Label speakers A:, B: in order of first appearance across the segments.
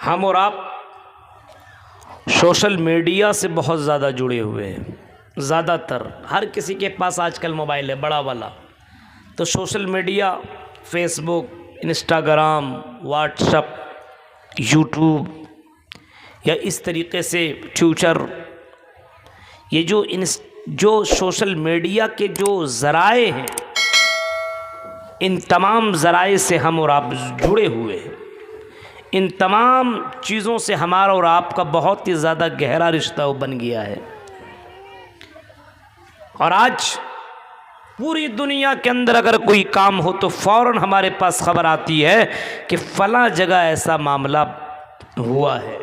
A: हम और आप सोशल मीडिया से बहुत ज़्यादा जुड़े हुए हैं। ज़्यादातर हर किसी के पास आजकल मोबाइल है, बड़ा वाला। तो social media, Facebook, Instagram, WhatsApp, YouTube या इस तरीके से ट्विटर, ये जो सोशल मीडिया के जो ज़राए हैं, इन तमाम ज़राए से हम और आप जुड़े हुए हैं। इन तमाम चीज़ों से हमारा और आपका बहुत ही ज़्यादा गहरा रिश्ता बन गया है। और आज पूरी दुनिया के अंदर अगर कोई काम हो तो फ़ौरन हमारे पास खबर आती है कि फ़लाँ जगह ऐसा मामला हुआ है,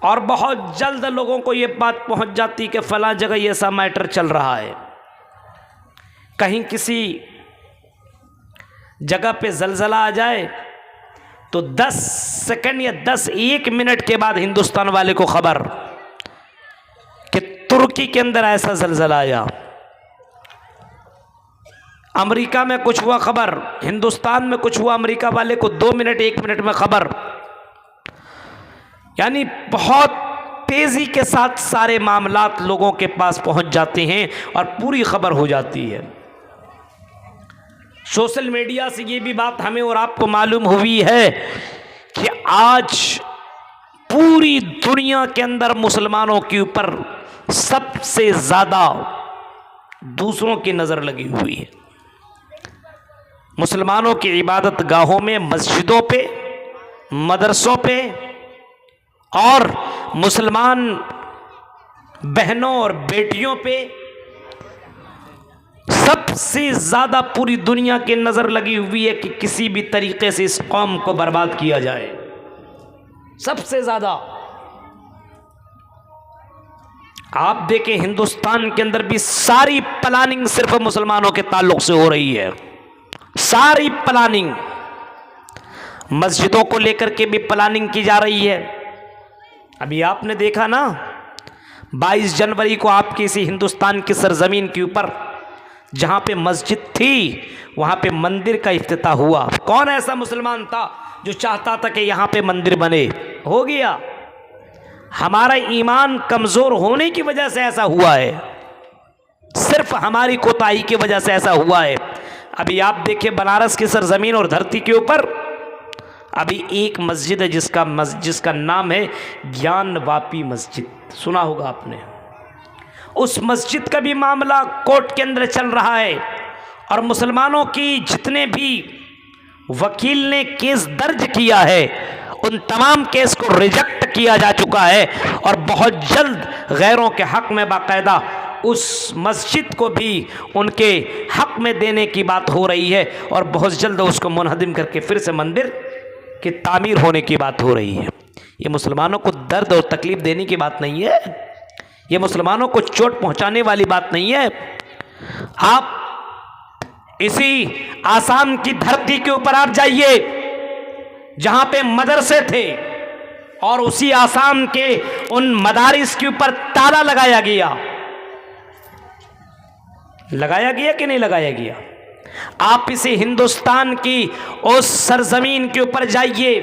A: और बहुत जल्द लोगों को ये बात पहुंच जाती कि फ़लाँ जगह ये ऐसा मैटर चल रहा है। कहीं किसी जगह पे ज़लज़ला आ जाए तो 10 सेकंड या 1 मिनट के बाद हिंदुस्तान वाले को खबर कि तुर्की के अंदर ऐसा ज़लज़ला आया, अमेरिका में कुछ हुआ खबर, हिंदुस्तान में कुछ हुआ, अमेरिका वाले को 2 मिनट 1 मिनट में खबर। यानी बहुत तेज़ी के साथ सारे मामलात लोगों के पास पहुंच जाते हैं और पूरी खबर हो जाती है। सोशल मीडिया से ये भी बात हमें और आपको मालूम हुई है कि आज पूरी दुनिया के अंदर मुसलमानों के ऊपर सबसे ज़्यादा दूसरों की नज़र लगी हुई है। मुसलमानों की इबादत गाहों में, मस्जिदों पे, मदरसों पे और मुसलमान बहनों और बेटियों पे सबसे ज़्यादा पूरी दुनिया की नज़र लगी हुई है कि किसी भी तरीके से इस कौम को बर्बाद किया जाए। सबसे ज़्यादा आप देखें, हिंदुस्तान के अंदर भी सारी प्लानिंग सिर्फ मुसलमानों के ताल्लुक से हो रही है। सारी प्लानिंग, मस्जिदों को लेकर के भी प्लानिंग की जा रही है। अभी आपने देखा ना, 22 जनवरी को आपकी इसी हिंदुस्तान की सरजमीन के ऊपर जहाँ पे मस्जिद थी वहाँ पे मंदिर का इफ्तिताह हुआ। कौन ऐसा मुसलमान था जो चाहता था कि यहाँ पे मंदिर बने? हो गया। हमारा ईमान कमज़ोर होने की वजह से ऐसा हुआ है, सिर्फ हमारी कोताही की वजह से ऐसा हुआ है। अभी आप देखिए, बनारस की सरजमीन और धरती के ऊपर अभी एक मस्जिद है जिसका नाम है ज्ञानवापी मस्जिद, सुना होगा आपने। उस मस्जिद का भी मामला कोर्ट के अंदर चल रहा है और मुसलमानों की जितने भी वकील ने केस दर्ज किया है उन तमाम केस को रिजेक्ट किया जा चुका है और बहुत जल्द गैरों के हक में बाकायदा उस मस्जिद को भी उनके हक में देने की बात हो रही है और बहुत जल्द उसको मुनहदिम करके फिर से मंदिर की तामीर होने की बात हो रही है। ये मुसलमानों को दर्द और तकलीफ़ देने की बात नहीं है, ये मुसलमानों को चोट पहुंचाने वाली बात नहीं है। आप इसी आसाम की धरती के ऊपर आप जाइए जहां पे मदरसे थे और उसी आसाम के उन मदारिस के ऊपर ताला लगाया गया। लगाया गया कि नहीं लगाया गया? आप इसी हिंदुस्तान की उस सरजमीन के ऊपर जाइए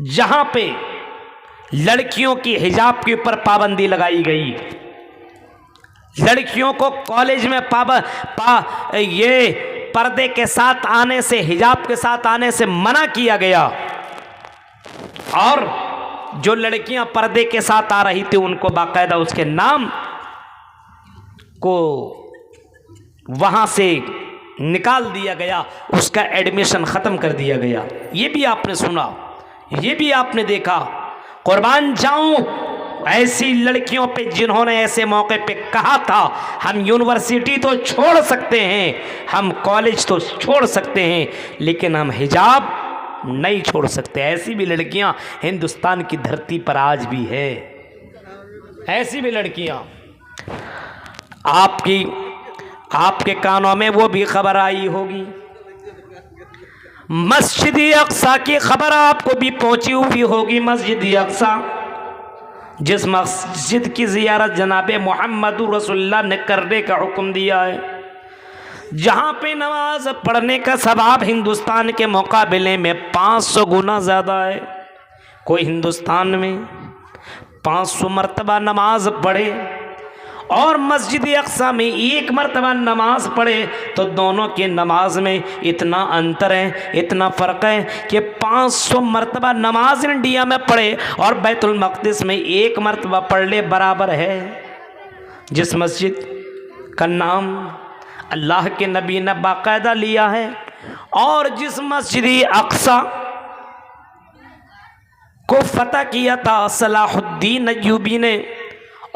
A: जहां पे लड़कियों की हिजाब के ऊपर पाबंदी लगाई गई, लड़कियों को कॉलेज में ये पर्दे के साथ आने से, हिजाब के साथ आने से मना किया गया और जो लड़कियां पर्दे के साथ आ रही थी उनको बाकायदा उसके नाम को वहां से निकाल दिया गया, उसका एडमिशन ख़त्म कर दिया गया। ये भी आपने सुना, ये भी आपने देखा। कुर्बान जाऊं ऐसी लड़कियों पे जिन्होंने ऐसे मौके पे कहा था हम यूनिवर्सिटी तो छोड़ सकते हैं, हम कॉलेज तो छोड़ सकते हैं, लेकिन हम हिजाब नहीं छोड़ सकते। ऐसी भी लड़कियां हिंदुस्तान की धरती पर आज भी है। ऐसी भी लड़कियां आपके कानों में वो भी खबर आई होगी, मस्जिद अक्सा की खबर आपको भी पहुंची हुई होगी। मस्जिद अक्सा, जिस मस्जिद की ज़ियारत जनाब मोहम्मद रसूलुल्लाह ने करने का हुक्म दिया है, जहाँ पे नमाज पढ़ने का सवाब हिंदुस्तान के मुकाबले में 500 गुना ज़्यादा है। कोई हिंदुस्तान में 500 मरतबा नमाज पढ़े और मस्जिद अक्सा में 1 मरतबा नमाज पढ़े तो दोनों की नमाज में इतना अंतर है, इतना फ़र्क है कि 500 मरतबा नमाज इंडिया में पढ़े और बैतुल मक़दिस में 1 मरतबा पढ़ ले बराबर है। जिस मस्जिद का नाम अल्लाह के नबी ने बाकायदा लिया है और जिस मस्जिद अक्सा को फतह किया था सलाहुद्दीन अय्यूबी ने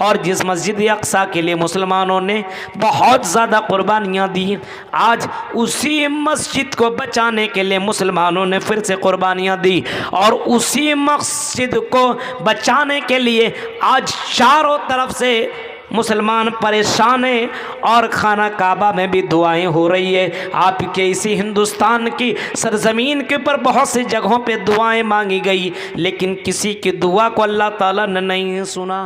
A: और जिस मस्जिद अक्सा के लिए मुसलमानों ने बहुत ज़्यादा कुर्बानियाँ दी, आज उसी मस्जिद को बचाने के लिए मुसलमानों ने फिर से कुर्बानियाँ दी और उसी मस्जिद को बचाने के लिए आज चारों तरफ से मुसलमान परेशान हैं और खाना काबा में भी दुआएं हो रही है। आपके इसी हिंदुस्तान की सरजमीन के ऊपर बहुत सी जगहों पे दुआएं मांगी गई, लेकिन किसी की दुआ को अल्लाह ताला ने नहीं सुना,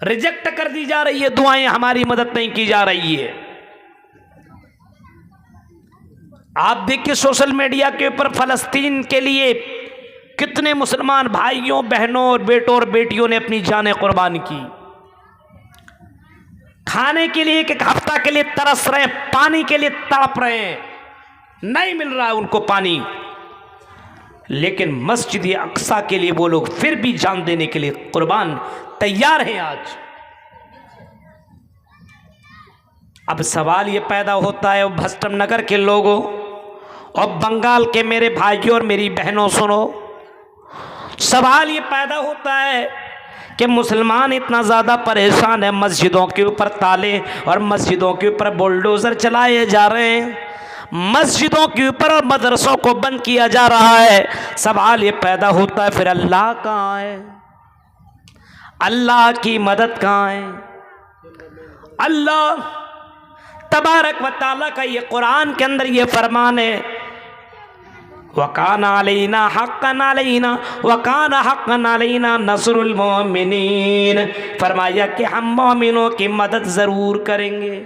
A: रिजेक्ट कर दी जा रही है दुआएं, हमारी मदद नहीं की जा रही है। आप देखिए सोशल मीडिया के ऊपर फ़लस्तीन के लिए कितने मुसलमान भाइयों, बहनों और बेटों और बेटियों ने अपनी जानें कुर्बान की। खाने के लिए 1 हफ्ता के लिए तरस रहे, पानी के लिए तड़प रहे हैं, नहीं मिल रहा है उनको पानी, लेकिन मस्जिद अक्सा के लिए वो लोग फिर भी जान देने के लिए कुर्बान तैयार हैं आज। अब सवाल ये पैदा होता है, भस्टम नगर के लोगों और बंगाल के मेरे भाइयों और मेरी बहनों, सुनो, सवाल ये पैदा होता है कि मुसलमान इतना ज़्यादा परेशान है, मस्जिदों के ऊपर ताले और मस्जिदों के ऊपर बुलडोज़र चलाए जा रहे हैं, मस्जिदों के ऊपर और मदरसों को बंद किया जा रहा है। सवाल ये पैदा होता है फिर अल्लाह कहाँ है, अल्लाह की मदद कहाँ है। अल्लाह तबारक व तआला का ये कुरान के अंदर ये फरमान है, वकाना अलैना हक्कन अलैना वकाना हक्कन अलैना नस्रुल मोमिनीन, फरमाया कि हम मोमिनों की मदद ज़रूर करेंगे।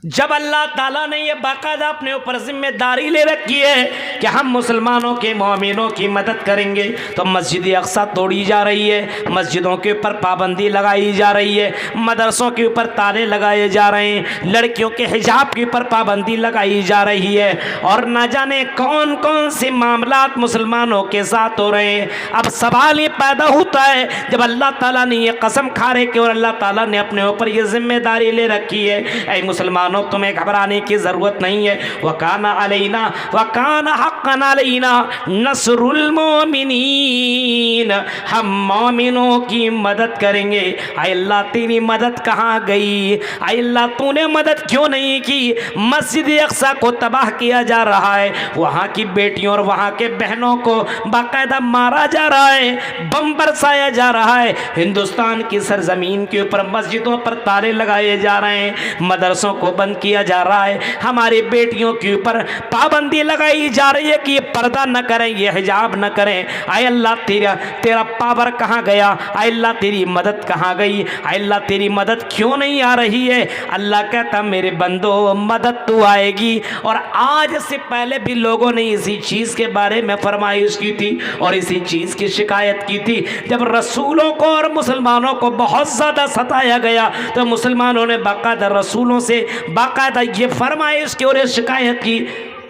A: जब अल्लाह ताला ने ये बाकायदा अपने ऊपर जिम्मेदारी ले रखी है कि हम मुसलमानों के मोमिनों की मदद करेंगे, तो मस्जिद अक्सा तोड़ी जा रही है, मस्जिदों के ऊपर पाबंदी लगाई जा रही है, मदरसों के ऊपर ताले लगाए जा रहे हैं, लड़कियों के हिजाब के ऊपर पाबंदी लगाई जा रही है और न जाने कौन कौन से मामलात मुसलमानों के साथ हो रहे हैं। अब सवाल ये पैदा होता है, जब अल्लाह ताला ने ये कसम खा रहे और अल्लाह ताला ने अपने ऊपर ये जिम्मेदारी ले रखी है, ऐ मुसलमान तुम्हें घबराने की जरूरत नहीं है। वकाना अलैना वकाना हक्कन अलैना नस्रुल मोमिनीन, हम मोमिनों की मदद करेंगे। आय अल्लाह तेरी मदद कहाँ गई, आय अल्लाह तूने मदद क्यों नहीं की। मस्जिद अक्सा को तबाह किया जा रहा है, वहाँ की बेटियों और वहाँ के बहनों को बाकायदा मारा जा रहा है, बम बरसाया जा रहा है, हिंदुस्तान की सरजमीन के ऊपर मस्जिदों पर ताले लगाए जा रहे हैं, मदरसों को बंद किया जा रहा है, हमारी बेटियों के ऊपर पाबंदी लगाई जा रही है कि ये पर्दा न करें, ये हिजाब न करें। आय अल्लाह तेरा पावर कहाँ गया, आय अल्लाह तेरी मदद कहाँ गई, आय अल्लाह तेरी मदद क्यों नहीं आ रही है। अल्लाह कहता मेरे बंदो मदद तो आएगी। और आज से पहले भी लोगों ने इसी चीज़ के बारे में फरमाइश की थी और इसी चीज़ की शिकायत की थी। जब रसूलों को और मुसलमानों को बहुत ज़्यादा सताया गया तो मुसलमानों ने बाकायदा रसूलों से बाकायदा ये फरमाइश की और शिकायत की,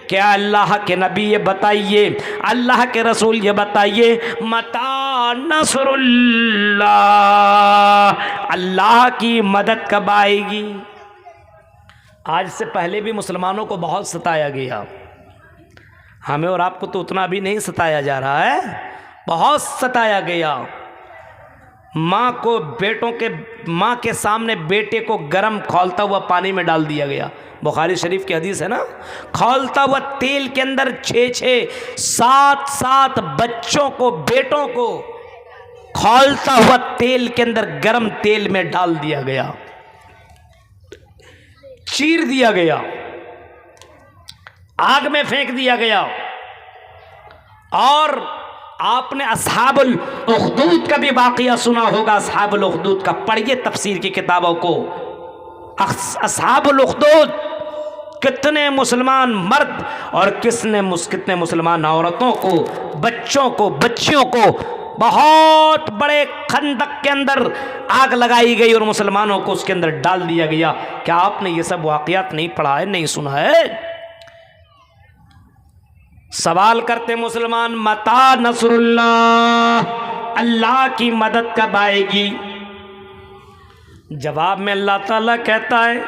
A: क्या अल्लाह के नबी ये बताइए, अल्लाह के रसूल ये बताइए, मता नसरुल्लाह, अल्लाह की मदद कब आएगी। आज से पहले भी मुसलमानों को बहुत सताया गया, हमें और आपको तो उतना भी नहीं सताया जा रहा है, बहुत सताया गया। माँ के सामने बेटे को गर्म खौलता हुआ पानी में डाल दिया गया। बुखारी शरीफ की हदीस है ना, खौलता हुआ तेल के अंदर 6-6 7-7 बच्चों को, बेटों को खौलता हुआ तेल के अंदर गर्म तेल में डाल दिया गया, चीर दिया गया, आग में फेंक दिया गया। और आपने अस्हाबुल उखदूद का भी वाक़या सुना होगा, अस्हाबुल उखदूद का, पढ़िए तफसीर की किताबों को। अस्हाबुल उख्दूद, कितने मुसलमान मर्द और कितने मुसलमान औरतों को, बच्चों को, बच्चियों को बहुत बड़े खंदक के अंदर आग लगाई गई और मुसलमानों को उसके अंदर डाल दिया गया। क्या आपने ये सब वाक़यात नहीं पढ़ा है, नहीं सुना है? सवाल करते मुसलमान, मता नसरुल्लाह, अल्लाह की मदद कब आएगी? जवाब में अल्लाह ताला कहता है,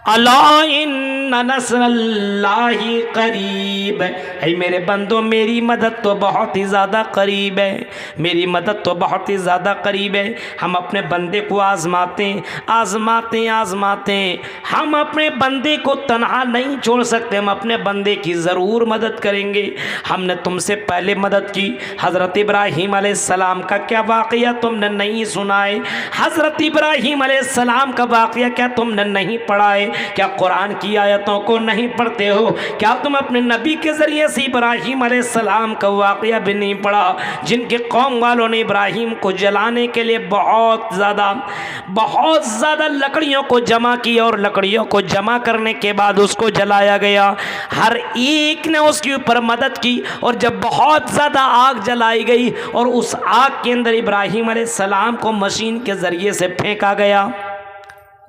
A: अला इन्ना नस्रल्लाहि करीब। ऐ मेरे बंदो, मेरी मदद तो बहुत ही ज़्यादा करीब है, मेरी मदद तो बहुत ही ज़्यादा करीब है। हम अपने बंदे को आजमाते आजमाते आजमाते, हम अपने बंदे को तन्हा नहीं छोड़ सकते, हम अपने बंदे की ज़रूर मदद करेंगे। हमने तुमसे पहले मदद की, हज़रत इब्राहीम अलैहिस्सलाम का क्या वाक़या तुमने नहीं सुना है? हज़रत इब्राहीम अलैहिस्सलाम का वाक़या क्या तुमने नहीं पढ़ा है? क्या कुरान की आयतों को नहीं पढ़ते हो? क्या तुम अपने नबी के ज़रिए से इब्राहीम अलैहिस्सलाम का वाक़या भी नहीं पढ़ा, जिनके कौम वालों ने इब्राहीम को जलाने के लिए बहुत ज़्यादा लकड़ियों को जमा किया और लकड़ियों को जमा करने के बाद उसको जलाया गया। हर एक ने उसके ऊपर मदद की और जब बहुत ज़्यादा आग जलाई गई और उस आग के अंदर इब्राहीम अलैहिस्सलाम को मशीन के ज़रिए से फेंका गया।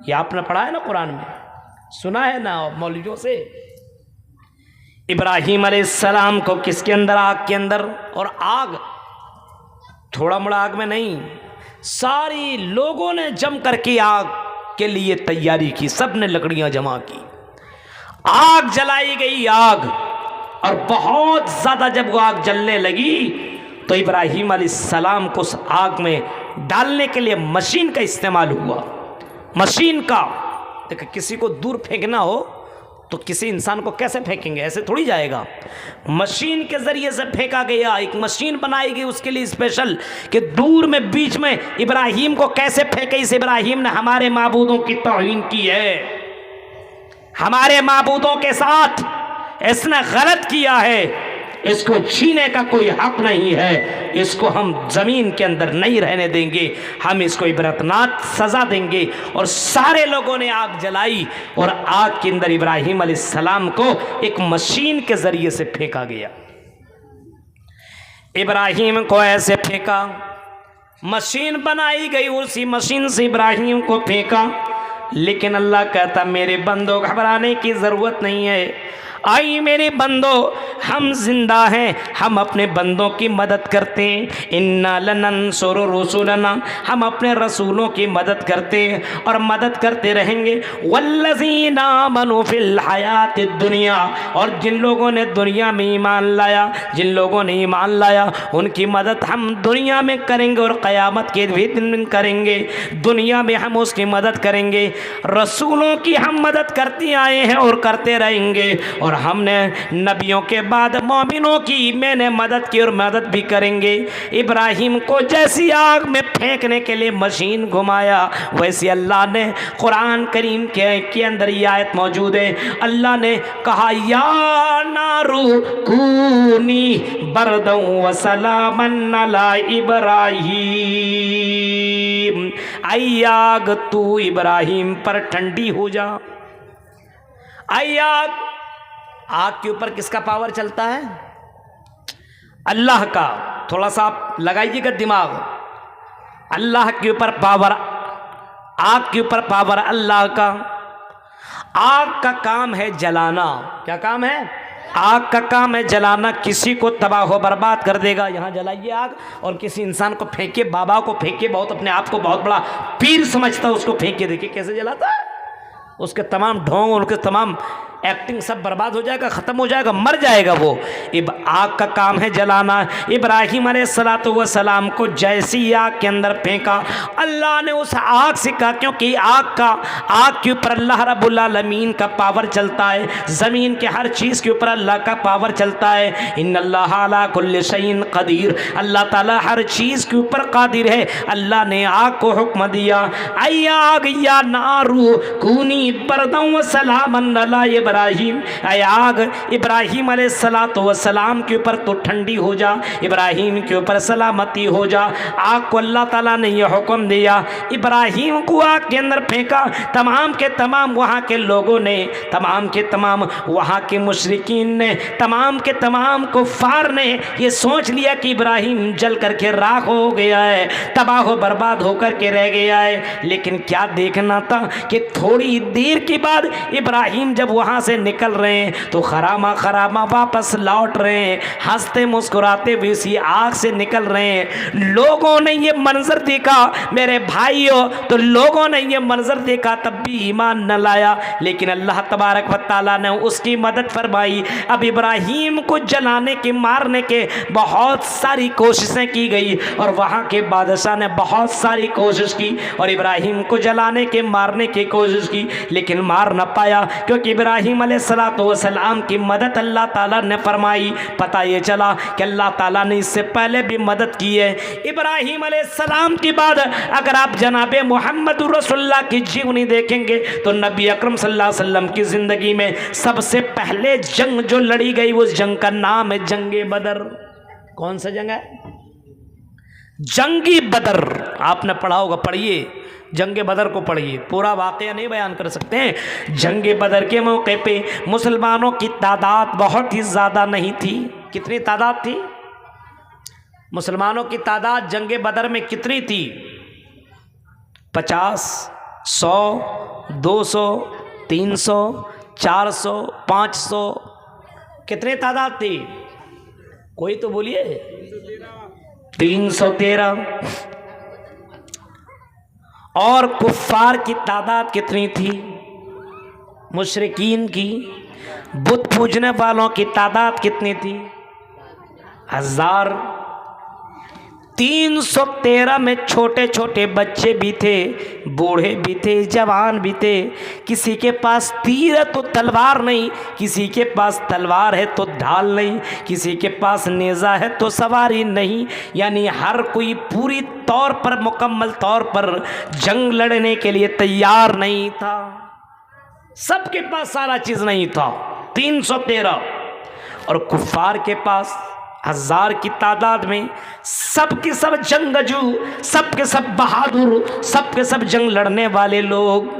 A: ये आपने पढ़ा है ना, कुरान में सुना है ना मौलवियों से? इब्राहीम अलैहिस्सलाम को किसके अंदर? आग के अंदर। और आग थोड़ा मोड़ा आग में नहीं, सारी लोगों ने जम करके आग के लिए तैयारी की, सब ने लकड़ियां जमा की, आग जलाई गई आग। और बहुत ज़्यादा जब वो आग जलने लगी तो इब्राहीम अलैहिस्सलाम को उस आग में डालने के लिए मशीन का इस्तेमाल हुआ। मशीन का, देखो किसी को दूर फेंकना हो तो किसी इंसान को कैसे फेंकेंगे? ऐसे थोड़ी जाएगा। मशीन के ज़रिए से फेंका गया, एक मशीन बनाई गई उसके लिए स्पेशल, कि दूर में बीच में इब्राहीम को कैसे फेंके। इस इब्राहीम ने हमारे माबूदों की तौहीन की है, हमारे माबूदों के साथ इसने गलत किया है, इसको छीने का कोई हक नहीं है, इसको हम ज़मीन के अंदर नहीं रहने देंगे, हम इसको इबरतनाक सज़ा देंगे। और सारे लोगों ने आग जलाई और आग के अंदर इब्राहीम अलैहिस्सलाम को एक मशीन के ज़रिए से फेंका गया। इब्राहीम को ऐसे फेंका, मशीन बनाई गई, उसी मशीन से इब्राहीम को फेंका। लेकिन अल्लाह कहता, मेरे बंदो घबराने की ज़रूरत नहीं है, आई मेरे बंदो, हम जिंदा हैं, हम अपने बंदों की मदद करते हैं। इन्ना लनंसुरु रुसुलना, हम अपने रसूलों की मदद करते हैं और मदद करते रहेंगे। वल्लज़ीना आमनू फिल हयातिद दुनिया, और जिन लोगों ने दुनिया में ईमान लाया, जिन लोगों ने ईमान लाया उनकी मदद हम दुनिया में करेंगे और क़यामत के भी दिन में करेंगे। दुनिया में हम उसकी मदद करेंगे, रसूलों की हम मदद करते आए हैं और करते रहेंगे। और हमने नबियों के बाद मोमिनों की मैंने मदद की और मदद भी करेंगे। इब्राहीम को जैसी आग में फेंकने के लिए मशीन घुमाया, वैसे अल्लाह ने कुरान करीम के अंदर ये आयत मौजूद है। अल्लाह ने कहा, या नारू कूनी बरदन व सलामन अला इब्राहीम, आई आग तू इब्राहीम पर ठंडी हो जा। आई आग, आग के ऊपर किसका पावर चलता है? अल्लाह का। थोड़ा सा आप लगाइएगा दिमाग, अल्लाह के ऊपर पावर, आग के ऊपर पावर अल्लाह का। आग का काम है जलाना। क्या काम है? आग का काम है जलाना, किसी को तबाह हो बर्बाद कर देगा। यहाँ जलाइए आग और किसी इंसान को फेंके, बाबा को फेंके, बहुत अपने आप को बहुत बड़ा पीर समझता है, उसको फेंके, देखिए कैसे जलाता है। उसके तमाम ढोंग, उनके तमाम एक्टिंग सब बर्बाद हो जाएगा, ख़त्म हो जाएगा, मर जाएगा वो। आग का काम है जलाना। इब्राहीम अलैहिस्सलाम को जैसी आग के अंदर फेंका, अल्लाह ने उस आग से कहा, क्योंकि आग के ऊपर अल्लाह रब्बुल आलमीन का पावर चलता है, ज़मीन के हर चीज़ के ऊपर अल्लाह का पावर चलता है। इन्नल्लाह अला कुल्लि शैइन क़दीर, अल्लाह ताला हर चीज़ के ऊपर कादिर है। अल्लाह ने आग को हुक्म दिया, आई आग या नारू कूनी बरदन व सलामन अला इब्राहीम, ऐ आग इब्राहीम अलैहिस्सलाम के ऊपर तो ठंडी हो जा, इब्राहीम के ऊपर सलामती हो जा। आग को अल्लाह ताला ने यह हुक्म दिया, इब्राहीम को आग के अंदर फेंका। तमाम के तमाम वहाँ के लोगों ने, तमाम के तमाम वहाँ के मुशरिकीन ने, तमाम के तमाम कुफ्फार ने ये सोच लिया कि इब्राहीम जल करके राख हो गया है, तबाह बर्बाद होकर के रह गया है। लेकिन क्या देखना था कि थोड़ी देर के बाद इब्राहीम जब वहाँ से निकल रहे हैं तो खरामा खरामा वापस लौट रहे हैं, हंसते मुस्कुराते हुए इसी आग से निकल रहे हैं। लोगों ने ये मंजर देखा मेरे भाइयों, तो लोगों ने ये मंजर देखा तब भी ईमान न लाया, लेकिन अल्लाह तबारक व तआला ने उसकी मदद फरमाई। अब इब्राहीम को जलाने के, मारने के बहुत सारी कोशिशें की गई और वहाँ के बादशाह ने बहुत सारी कोशिश की और इब्राहीम को जलाने के, मारने की कोशिश की, लेकिन मार न पाया, क्योंकि इब्राहीम अलैहिस्सलाम की मदद अल्लाह ताला ने फरमाई। पता ये चला कि अल्लाह ताला ने इससे पहले भी मदद की है। इब्राहीम अलैहिस्सलाम के बाद अगर आप जनाबे मोहम्मद रसूलुल्लाह की जीवनी देखेंगे तो नबी अकरम सल्लल्लाहु अलैहि वसल्लम की ज़िंदगी में सबसे पहले जंग जो लड़ी गई उस जंग का नाम है जंगे बदर। कौन सा जंग है? जंगी बदर। आपने पढ़ा होगा, पढ़िए, जंगे बदर को पढ़िए, पूरा वाक़या नहीं बयान कर सकते हैं। जंगे बदर के मौके पे मुसलमानों की तादाद बहुत ही ज़्यादा नहीं थी। कितनी तादाद थी? मुसलमानों की तादाद जंगे बदर में कितनी थी? 50, 100, 200, 300, 400, 500, कितनी तादाद थी? कोई तो बोलिए। 313। और कुफ्फार की तादाद कितनी थी? मुशरिकीन की, बुत पूजने वालों की तादाद कितनी थी? 1000। 313 में छोटे छोटे बच्चे भी थे, बूढ़े भी थे, जवान भी थे। किसी के पास तीर है तो तलवार नहीं, किसी के पास तलवार है तो ढाल नहीं, किसी के पास नेज़ा है तो सवारी नहीं। यानी हर कोई पूरी तौर पर, मुकम्मल तौर पर जंग लड़ने के लिए तैयार नहीं था। सबके पास सारा चीज़ नहीं था। 313 और कुफ्फार के पास 1000 की तादाद में सबके सब जंगजू, सबके सब बहादुर, सबके सब जंग लड़ने वाले लोग,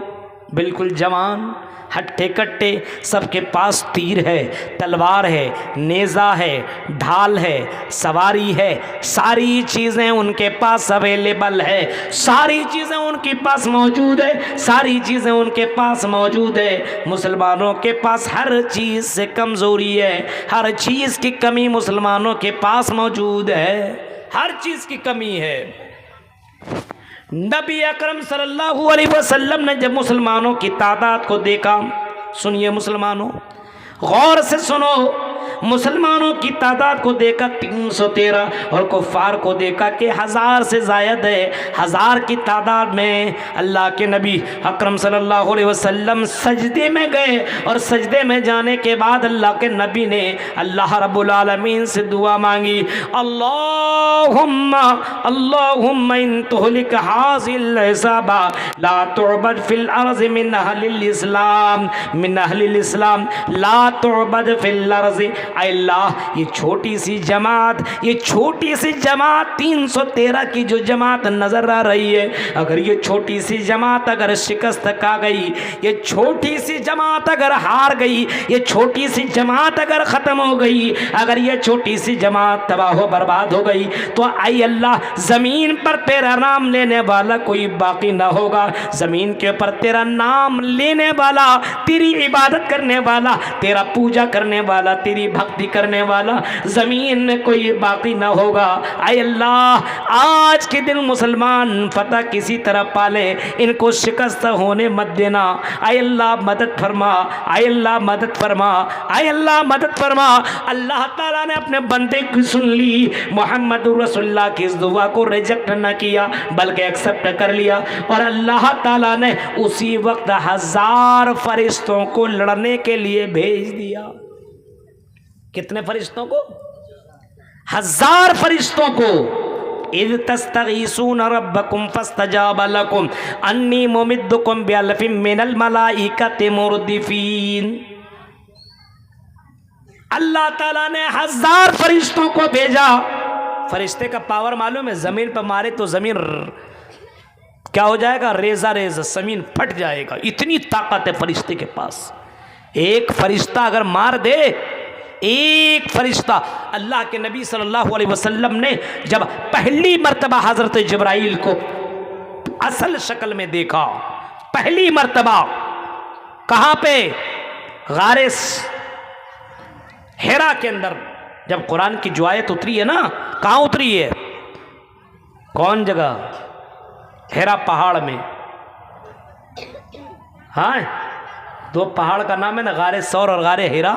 A: बिल्कुल जवान, हट्टे कट्टे, सबके पास तीर है, तलवार है, नेज़ा है, ढाल है, सवारी है, सारी चीज़ें उनके पास अवेलेबल है, सारी चीज़ें उनके पास मौजूद है, सारी चीज़ें उनके पास मौजूद है। मुसलमानों के पास हर चीज़ से कमज़ोरी है, हर चीज़ की कमी मुसलमानों के पास मौजूद है, हर चीज़ की कमी है। नबी अकरम सल्लल्लाहु अलैहि वसल्लम ने जब मुसलमानों की तादाद को देखा, सुनिए मुसलमानों, गौर से सुनो, मुसलमानों की तादाद को देखा 313 और कुफ्फार को देखा कि 1000 से ज़ायद है। 1000 की तादाद में अल्लाह के नबी अकरम सल्लल्लाहु अलैहि वसल्लम सजदे में गए और सजदे में जाने के बाद अल्लाह के नबी ने अल्लाह रब्बुल आलमीन से दुआ मांगी, अल्लाहुम्मा अल्लाहुम्मा इन तुहलिक हाज़िल हिसाबा ला तुअबद फिल अर्ज़ मिन अहलिल इस्लाम, मिन अहलिल इस्लाम ला तुअबद फिल अर्ज़। अल्लाह, ये छोटी सी जमात, ये छोटी सी जमात 313 की जो जमात नजर आ रही है, अगर ये छोटी सी जमात अगर शिकस्त खा गई, ये छोटी सी जमात अगर हार गई, ये छोटी सी जमात अगर ख़त्म हो गई, अगर ये छोटी सी जमात तबाह बर्बाद हो गई, तो आई अल्लाह, ज़मीन पर तेरा नाम लेने वाला कोई बाकी ना होगा। ज़मीन के ऊपर तेरा नाम लेने वाला, तेरी इबादत करने वाला, तेरा पूजा करने वाला, तेरी भक्ति करने वाला ज़मीन में कोई बाकी ना होगा। आय अल्लाह, आज के दिन मुसलमान फतह किसी तरह पाले, इनको शिकस्त होने मत देना। आय अल्लाह मदद फरमा, आय अल्लाह मदद फरमा, आय अल्लाह मदद फरमा। अल्लाह ताला ने अपने बंदे की सुन ली, मोहम्मद रसूलुल्लाह की इस दुआ को रिजेक्ट न किया बल्कि एक्सेप्ट कर लिया, और अल्लाह ताला ने उसी वक्त 1000 फरिश्तों को लड़ने के लिए भेज दिया। कितने फरिश्तों को? 1000 फरिश्तों को। इज़ तस्तगीसून रब्बकुम फस्तजाब लकुम अन्नी मुमिद्दुकुम बिअल्फिन मिनल मलाइकति मुर्दिफीन। अल्लाह ताला ने 1000 फरिश्तों को भेजा। फरिश्ते का पावर मालूम है, जमीन पर मारे तो जमीन क्या हो जाएगा, रेजा रेजा, जमीन फट जाएगा। इतनी ताकत है फरिश्ते के पास। एक फरिश्ता अगर मार दे, एक फरिश्ता। अल्लाह के नबी सल्लल्लाहु अलैहि वसल्लम ने जब पहली मर्तबा हजरत जिब्राइल को असल शक्ल में देखा, पहली मर्तबा, कहां पे, गारे हिरा के अंदर, जब कुरान की जो आयत उतरी है ना, कहां उतरी है, कौन जगह, हिरा पहाड़ में। हाँ, दो पहाड़ का नाम है ना, गारे सौर और गारे हिरा।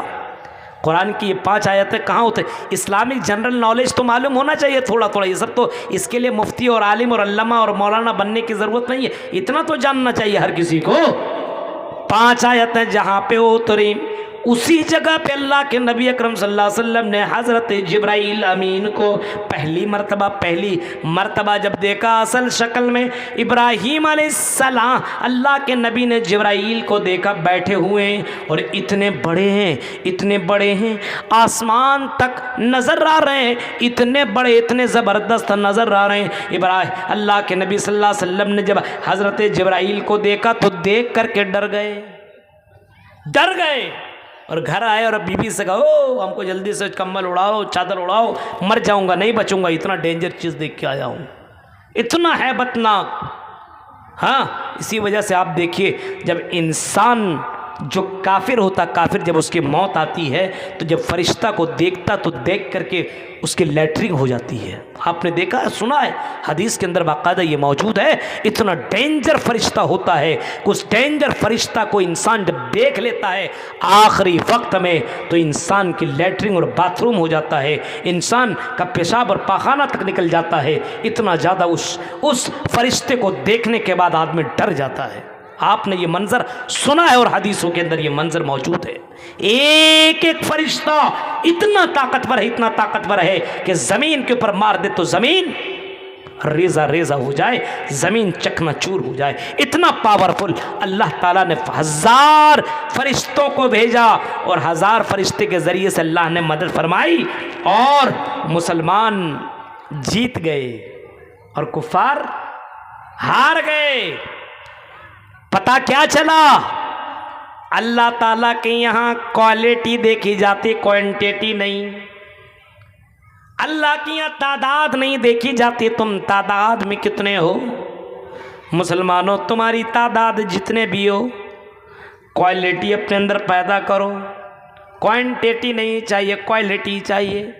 A: कुरान की ये 5 आयतें कहाँ होते। इस्लामिक जनरल नॉलेज तो मालूम होना चाहिए थोड़ा थोड़ा, ये सब तो इसके लिए मुफ्ती और आलिम और अल्लामा और मौलाना बनने की ज़रूरत नहीं है, इतना तो जानना चाहिए हर किसी को। 5 आयतें जहाँ पे उतरी, उसी जगह पे अल्लाह के नबी अकरम सल्लल्लाहु अलैहि वसल्लम ने हज़रत जिब्राइल अमीन को पहली मर्तबा जब देखा असल शक्ल में, इब्राहीम अलैहिस्सलाम, अल्लाह के नबी ने जिब्राइल को देखा बैठे हुए और इतने बड़े हैं, आसमान तक नज़र आ रहे हैं, इतने बड़े, इतने ज़बरदस्त नज़र आ रहे हैं। अल्लाह के नबी सल्लल्लाहु अलैहि वसल्लम ने जब हज़रत जिब्राइल को देखा तो देख करके डर गए और घर आए और बीबी से कहा, ओ हमको जल्दी से कंबल उड़ाओ, चादर उड़ाओ, मर जाऊंगा, नहीं बचूंगा, इतना डेंजर चीज़ देख के आया हूँ, इतना हैबतनाक। हाँ, इसी वजह से आप देखिए, जब इंसान जो काफिर होता, काफिर जब उसकी मौत आती है तो जब फरिश्ता को देखता तो देख करके उसकी लैट्रिन हो जाती है। आपने देखा है, सुना है, हदीस के अंदर बाकायदा ये मौजूद है। इतना डेंजर फरिश्ता होता है, उस डेंजर फरिश्ता को इंसान जब देख लेता है आखिरी वक्त में, तो इंसान की लैट्रिन और बाथरूम हो जाता है, इंसान का पेशाब और पाखाना तक निकल जाता है। इतना ज़्यादा उस फरिश्ते को देखने के बाद आदमी डर जाता है। आपने ये मंजर सुना है और हदीसों के अंदर ये मंजर मौजूद है। एक एक फरिश्ता इतना ताकतवर है कि जमीन के ऊपर मार दे तो जमीन रेजा रेजा हो जाए, जमीन चकनाचूर हो जाए। इतना पावरफुल अल्लाह ताला ने 1000 फरिश्तों को भेजा और 1000 फरिश्ते के जरिए से अल्लाह ने मदद फरमाई और मुसलमान जीत गए और कुफार हार गए। पता क्या चला, अल्लाह ताला के यहाँ क्वालिटी देखी जाती, क्वांटिटी नहीं। अल्लाह की यहाँ तादाद नहीं देखी जाती, तुम तादाद में कितने हो। मुसलमानों, तुम्हारी तादाद जितने भी हो, क्वालिटी अपने अंदर पैदा करो। क्वांटिटी नहीं चाहिए, क्वालिटी चाहिए।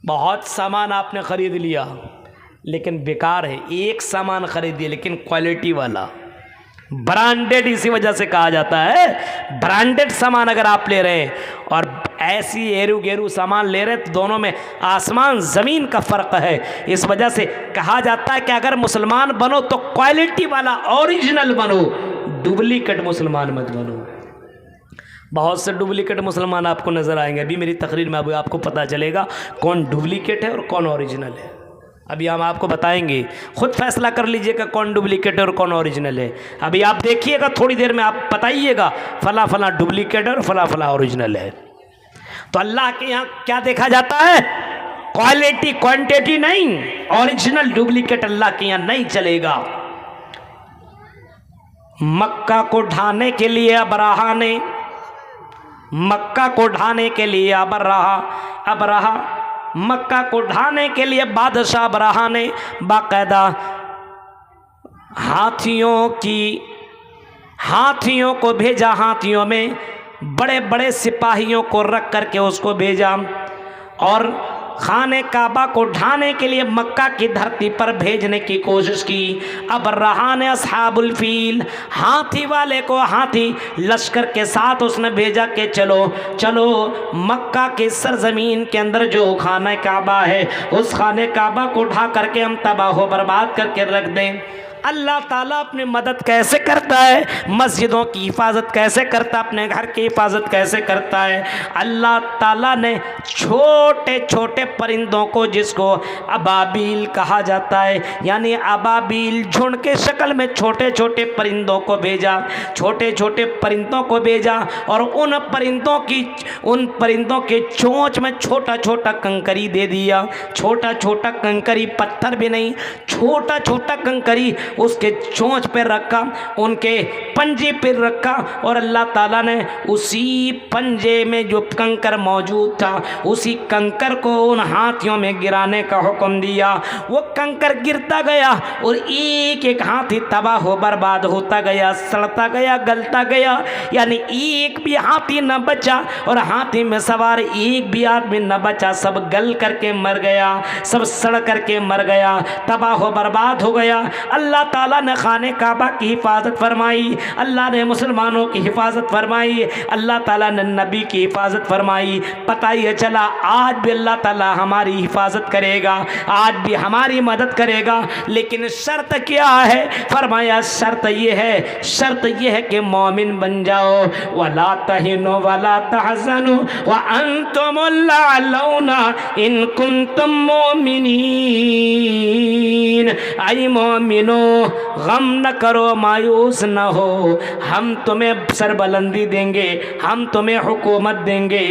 A: बहुत सामान आपने ख़रीद लिया लेकिन बेकार है, एक सामान खरीदिए लेकिन क्वालिटी वाला, ब्रांडेड। इसी वजह से कहा जाता है ब्रांडेड सामान अगर आप ले रहे हैं और ऐसी एरू गेरू सामान ले रहे हैं तो दोनों में आसमान ज़मीन का फ़र्क है। इस वजह से कहा जाता है कि अगर मुसलमान बनो तो क्वालिटी वाला ओरिजिनल बनो, डुप्लीकेट मुसलमान मत बनो। बहुत से डुप्लीकेट मुसलमान आपको नज़र आएंगे। अभी मेरी तकरीर में अभी आपको पता चलेगा कौन डुप्लीकेट है और कौन ओरिजिनल है। अभी हम आपको बताएंगे, खुद फैसला कर लीजिएगा कौन डुप्लीकेट है और कौन ओरिजिनल है। अभी आप देखिएगा, थोड़ी देर में आप बताइएगा फला फला डुप्लीकेट है और फला फला ओरिजिनल है। तो अल्लाह के यहाँ क्या देखा जाता है, क्वालिटी क्वांटिटी नहीं। ओरिजिनल डुप्लीकेट अल्लाह के यहाँ नहीं चलेगा। मक्का को ढाने के लिए अबराहा ने, मक्का को ढाने के लिए अबराहा मक्का को ढाने के लिए बादशाह अबराहा ने बाकायदा हाथियों को भेजा, हाथियों में बड़े बड़े सिपाहियों को रख करके उसको भेजा और खाने काबा को ढाने के लिए मक्का की धरती पर भेजने की कोशिश की। अब रहा ने असहाबुल फील, हाथी वाले को, हाथी लश्कर के साथ उसने भेजा कि चलो मक्का के सरजमीन के अंदर जो खाने काबा है उस खाने काबा को ढा करके हम तबाह बर्बाद करके रख दें। अल्लाह ताला अपनी मदद कैसे करता है, मस्जिदों की हिफाजत कैसे करता है, अपने घर की हिफाजत कैसे करता है। अल्लाह ताला ने छोटे छोटे परिंदों को, जिसको अबाबील कहा जाता है, यानी अबाबील झुंड के शक्ल में छोटे छोटे परिंदों को भेजा, छोटे छोटे परिंदों को भेजा, और उन परिंदों के चोंच में छोटा छोटा कंकरी दे दिया। छोटा छोटा कंकरी, पत्थर भी नहीं, छोटा छोटा कंकरी उसके चोंच पे रखा, उनके पंजे पे रखा, और अल्लाह ताला ने उसी पंजे में जो कंकर मौजूद था, उसी कंकर को उन हाथियों में गिराने का हुक्म दिया। वो कंकर गिरता गया और एक एक हाथी तबाह हो बर्बाद होता गया, सड़ता गया, गलता गया, यानी एक भी हाथी न बचा, और हाथी में सवार एक भी आदमी न बचा। सब गल करके मर गया, सब सड़ करके मर गया, तबाह हो बर्बाद हो गया। अल्लाह ताला ने खाने काबा की हिफाजत फरमाई, अल्लाह ने मुसलमानों की हिफाजत फरमाई, अल्लाह ताला ने नबी की हिफाजत फरमाई। पता ही चला आज भी अल्लाह ताला हमारी हिफाजत करेगा, आज भी हमारी मदद करेगा, लेकिन शर्त क्या है? फरमाया शर्त ये है कि मोमिन बन जाओ। वला तहिनु वला तहज़नु व अंतुमुल अ'लौना इन कुंतुम मोमिनीन। आई मोमिनो, गम न करो, मायूस न हो, हम तुम्हें सरबलंदी देंगे, हम तुम्हें हुकूमत देंगे,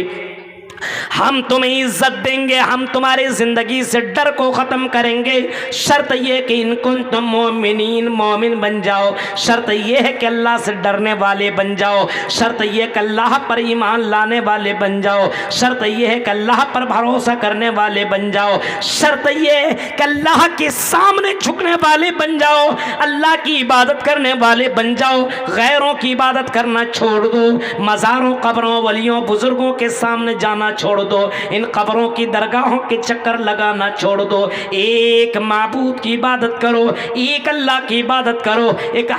A: हम तुम्हें इज्जत देंगे, हम तुम्हारी ज़िंदगी से डर को ख़त्म करेंगे। शर्त यह कि इनकुन तुम मोमिनीन, मोमिन बन जाओ। शर्त यह है कि अल्लाह से डरने वाले बन जाओ। शर्त यह कि अल्लाह पर ईमान लाने वाले बन जाओ। शर्त यह है कि अल्लाह पर भरोसा करने वाले बन जाओ। शर्त यह है कि अल्लाह के सामने झुकने वाले बन जाओ, अल्लाह की इबादत करने वाले बन जाओ। गैरों की इबादत करना छोड़ दो, मज़ारों, कब्रों, वलियों, बुज़ुर्गों के सामने जाना छोड़ दो, इन कब्रों की दरगाहों के चक्कर लगाना छोड़ दो। एक माबूद की इबादत करो, एक अल्लाह की इबादत करो, एक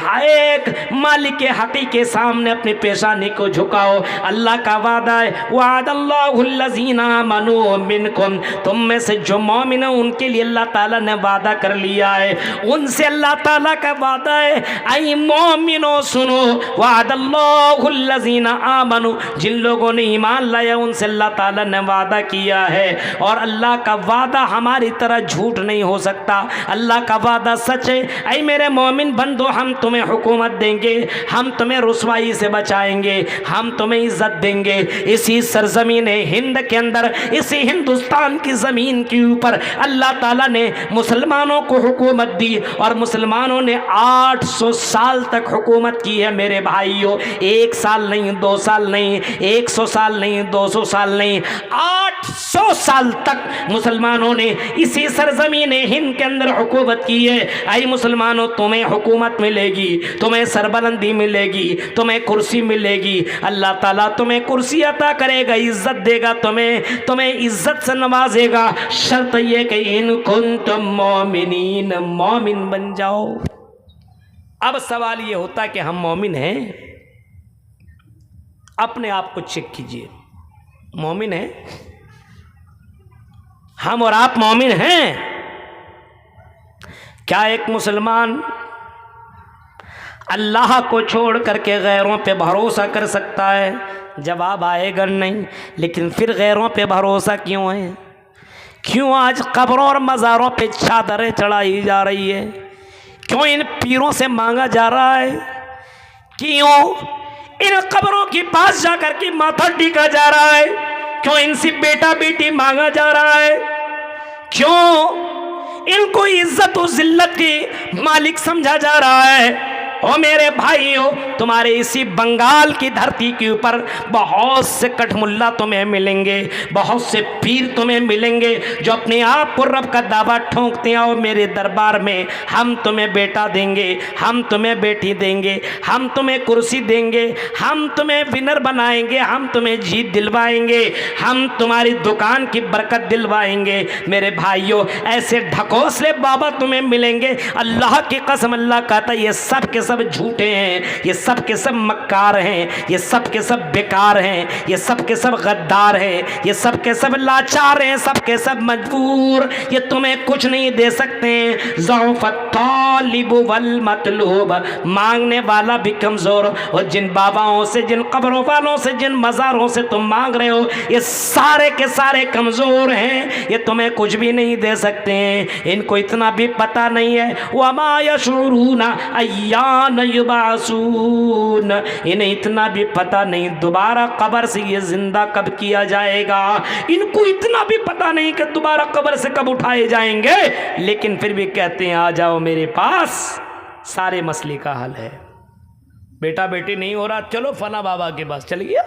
A: मालिक हकी के सामने अपनी पेशानी को झुकाओ। अल्लाह का वादा है, वअदल्लाहुल्लज़ीना आमनू मिनकुम, तुम में से जो मोमिन है उनके लिए अल्लाह ताला ने वादा कर लिया है। उनसे अल्लाह ताला का वादा है, आई मोमिनो सुनो, वअदल्लाहुल्लज़ीना आमनू, जिन लोगों ने ईमान लाया उनसे अल्लाह ताला ने वादा किया है। और अल्लाह का वादा हमारी तरह झूठ नहीं हो सकता, अल्लाह का वादा सच है। ऐ मेरे मोमिन बंदो, हम तुम्हें हुकूमत देंगे, हम तुम्हें रुसवाई से बचाएंगे, हम तुम्हें इज्जत देंगे। इसी सरजमीन हिंद के अंदर, इसी हिंदुस्तान की ज़मीन के ऊपर अल्लाह ताला ने मुसलमानों को हुकूमत दी, और मुसलमानों ने 800 साल तक हुकूमत की है मेरे भाइयों। 1 साल नहीं, 2 साल नहीं, 100 साल नहीं, 200 साल नहीं, 800 साल तक मुसलमानों ने इसी सरजमीन हिंद के अंदर हुकूमत की है। आई मुसलमानों, तुम्हें हुकूमत मिलेगी, तुम्हें सरबलंदी मिलेगी, तुम्हें कुर्सी मिलेगी, अल्लाह ताला तुम्हें कुर्सी अता करेगा, इज्जत देगा, तुम्हें इज्जत से नवाजेगा। शर्त यह कि इन कुंतुम मोमिनीन, मोमिन बन जाओ। अब सवाल ये होता है कि हम मोमिन हैं? अपने आप को चेक कीजिए, मोमिन है? हम और आप मोमिन हैं? क्या एक मुसलमान अल्लाह को छोड़ करके गैरों पे भरोसा कर सकता है? जवाब आएगा नहीं। लेकिन फिर गैरों पे भरोसा क्यों है? क्यों आज कब्रों और मज़ारों पे चादरें चढ़ाई जा रही है? क्यों इन पीरों से मांगा जा रहा है? क्यों इन कब्रों के पास जाकर के माथा टेका जा रहा है? क्यों इनसे बेटा बेटी मांगा जा रहा है? क्यों इनको इज्जत और जिल्लत के मालिक समझा जा रहा है? ओ मेरे भाइयों, तुम्हारे इसी बंगाल की धरती के ऊपर बहुत से कठमुल्ला तुम्हें मिलेंगे, बहुत से पीर तुम्हें मिलेंगे जो अपने आप को रब का दावा ठोंकते हैं, और मेरे दरबार में हम तुम्हें बेटा देंगे, हम तुम्हें बेटी देंगे, हम तुम्हें कुर्सी देंगे, हम तुम्हें विनर बनाएंगे, हम तुम्हें जीत दिलवाएंगे, हम तुम्हारी दुकान की बरकत दिलवाएंगे। मेरे भाइयों, ऐसे ढकोसले बाबा तुम्हें मिलेंगे। अल्लाह की कसम, अल्लाह कहता है ये सब के सब झूठे हैं, ये सब के सब मक्कार हैं, ये सब के सब बेकार हैं, ये सब के सब गद्दार हैं, ये सब के सब लाचार हैं, सब के सब मजबूर, ये तुम्हें कुछ नहीं दे सकते। ज़ौफ़त तालिब वल मतलूब, मांगने वाला भी कमज़ोर। और जिन बाबाओं से, जिन कब्रों वालों से, जिन मज़ारों से तुम मांग रहे हो, ये सारे के सारे कमज़ोर हैं, ये तुम्हें कुछ भी नहीं दे सकते हैं। इनको इतना भी पता नहीं है, वमा यशऊरून अय्यान युबासून, इन्हें इतना भी पता नहीं दोबारा कब्र से ये जिंदा कब किया जाएगा। इनको इतना भी पता नहीं कि दोबारा कब्र से कब उठाए जाएंगे, लेकिन फिर भी कहते हैं आ जाओ मेरे पास, सारे मसले का हल है। बेटा बेटी नहीं हो रहा, चलो फला बाबा के पास चल गया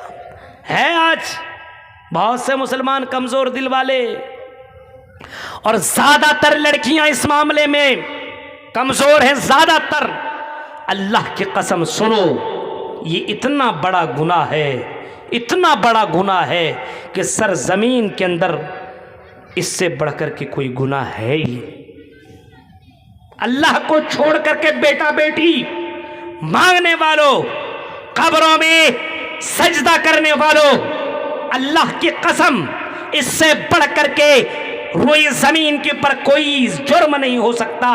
A: है। आज बहुत से मुसलमान कमजोर दिल वाले, और ज्यादातर लड़कियां इस मामले में कमजोर हैं, ज्यादातर। अल्लाह की कसम सुनो, ये इतना बड़ा गुनाह है, इतना बड़ा गुनाह है कि सर जमीन के अंदर इससे बढ़कर के कोई गुनाह है ही। अल्लाह को छोड़ करके बेटा बेटी मांगने वालों, कब्रों में सजदा करने वालों, अल्लाह की कसम इससे बढ़ करके रोई जमीन के ऊपर कोई जुर्म नहीं हो सकता,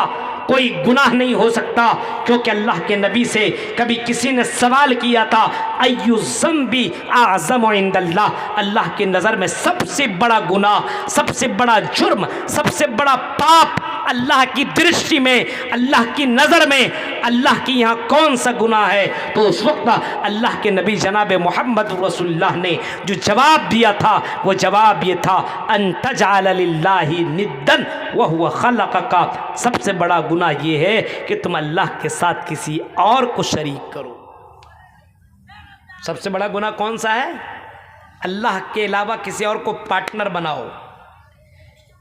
A: कोई गुनाह नहीं हो सकता। क्योंकि अल्लाह के नबी से कभी किसी ने सवाल किया था, अय्यु ज़म्बी आज़म इंदल्लाह, अल्लाह की नज़र में सबसे बड़ा गुनाह, सबसे बड़ा जुर्म, सबसे बड़ा पाप अल्लाह की दृष्टि में, अल्लाह की नज़र में, अल्लाह की यहाँ कौन सा गुनाह है? तो उस वक्त अल्लाह के नबी जनाब मोहम्मद रसूलुल्लाह ने जो जवाब दिया था, वो जवाब ये था, अन तजअल लिल्लाहि निद्दन व हुवा खलक़का, सबसे बड़ा गुनाह ये है कि तुम अल्लाह के साथ किसी और को शरीक करो। सबसे बड़ा गुनाह कौन सा है? अल्लाह के अलावा किसी और को पार्टनर बनाओ।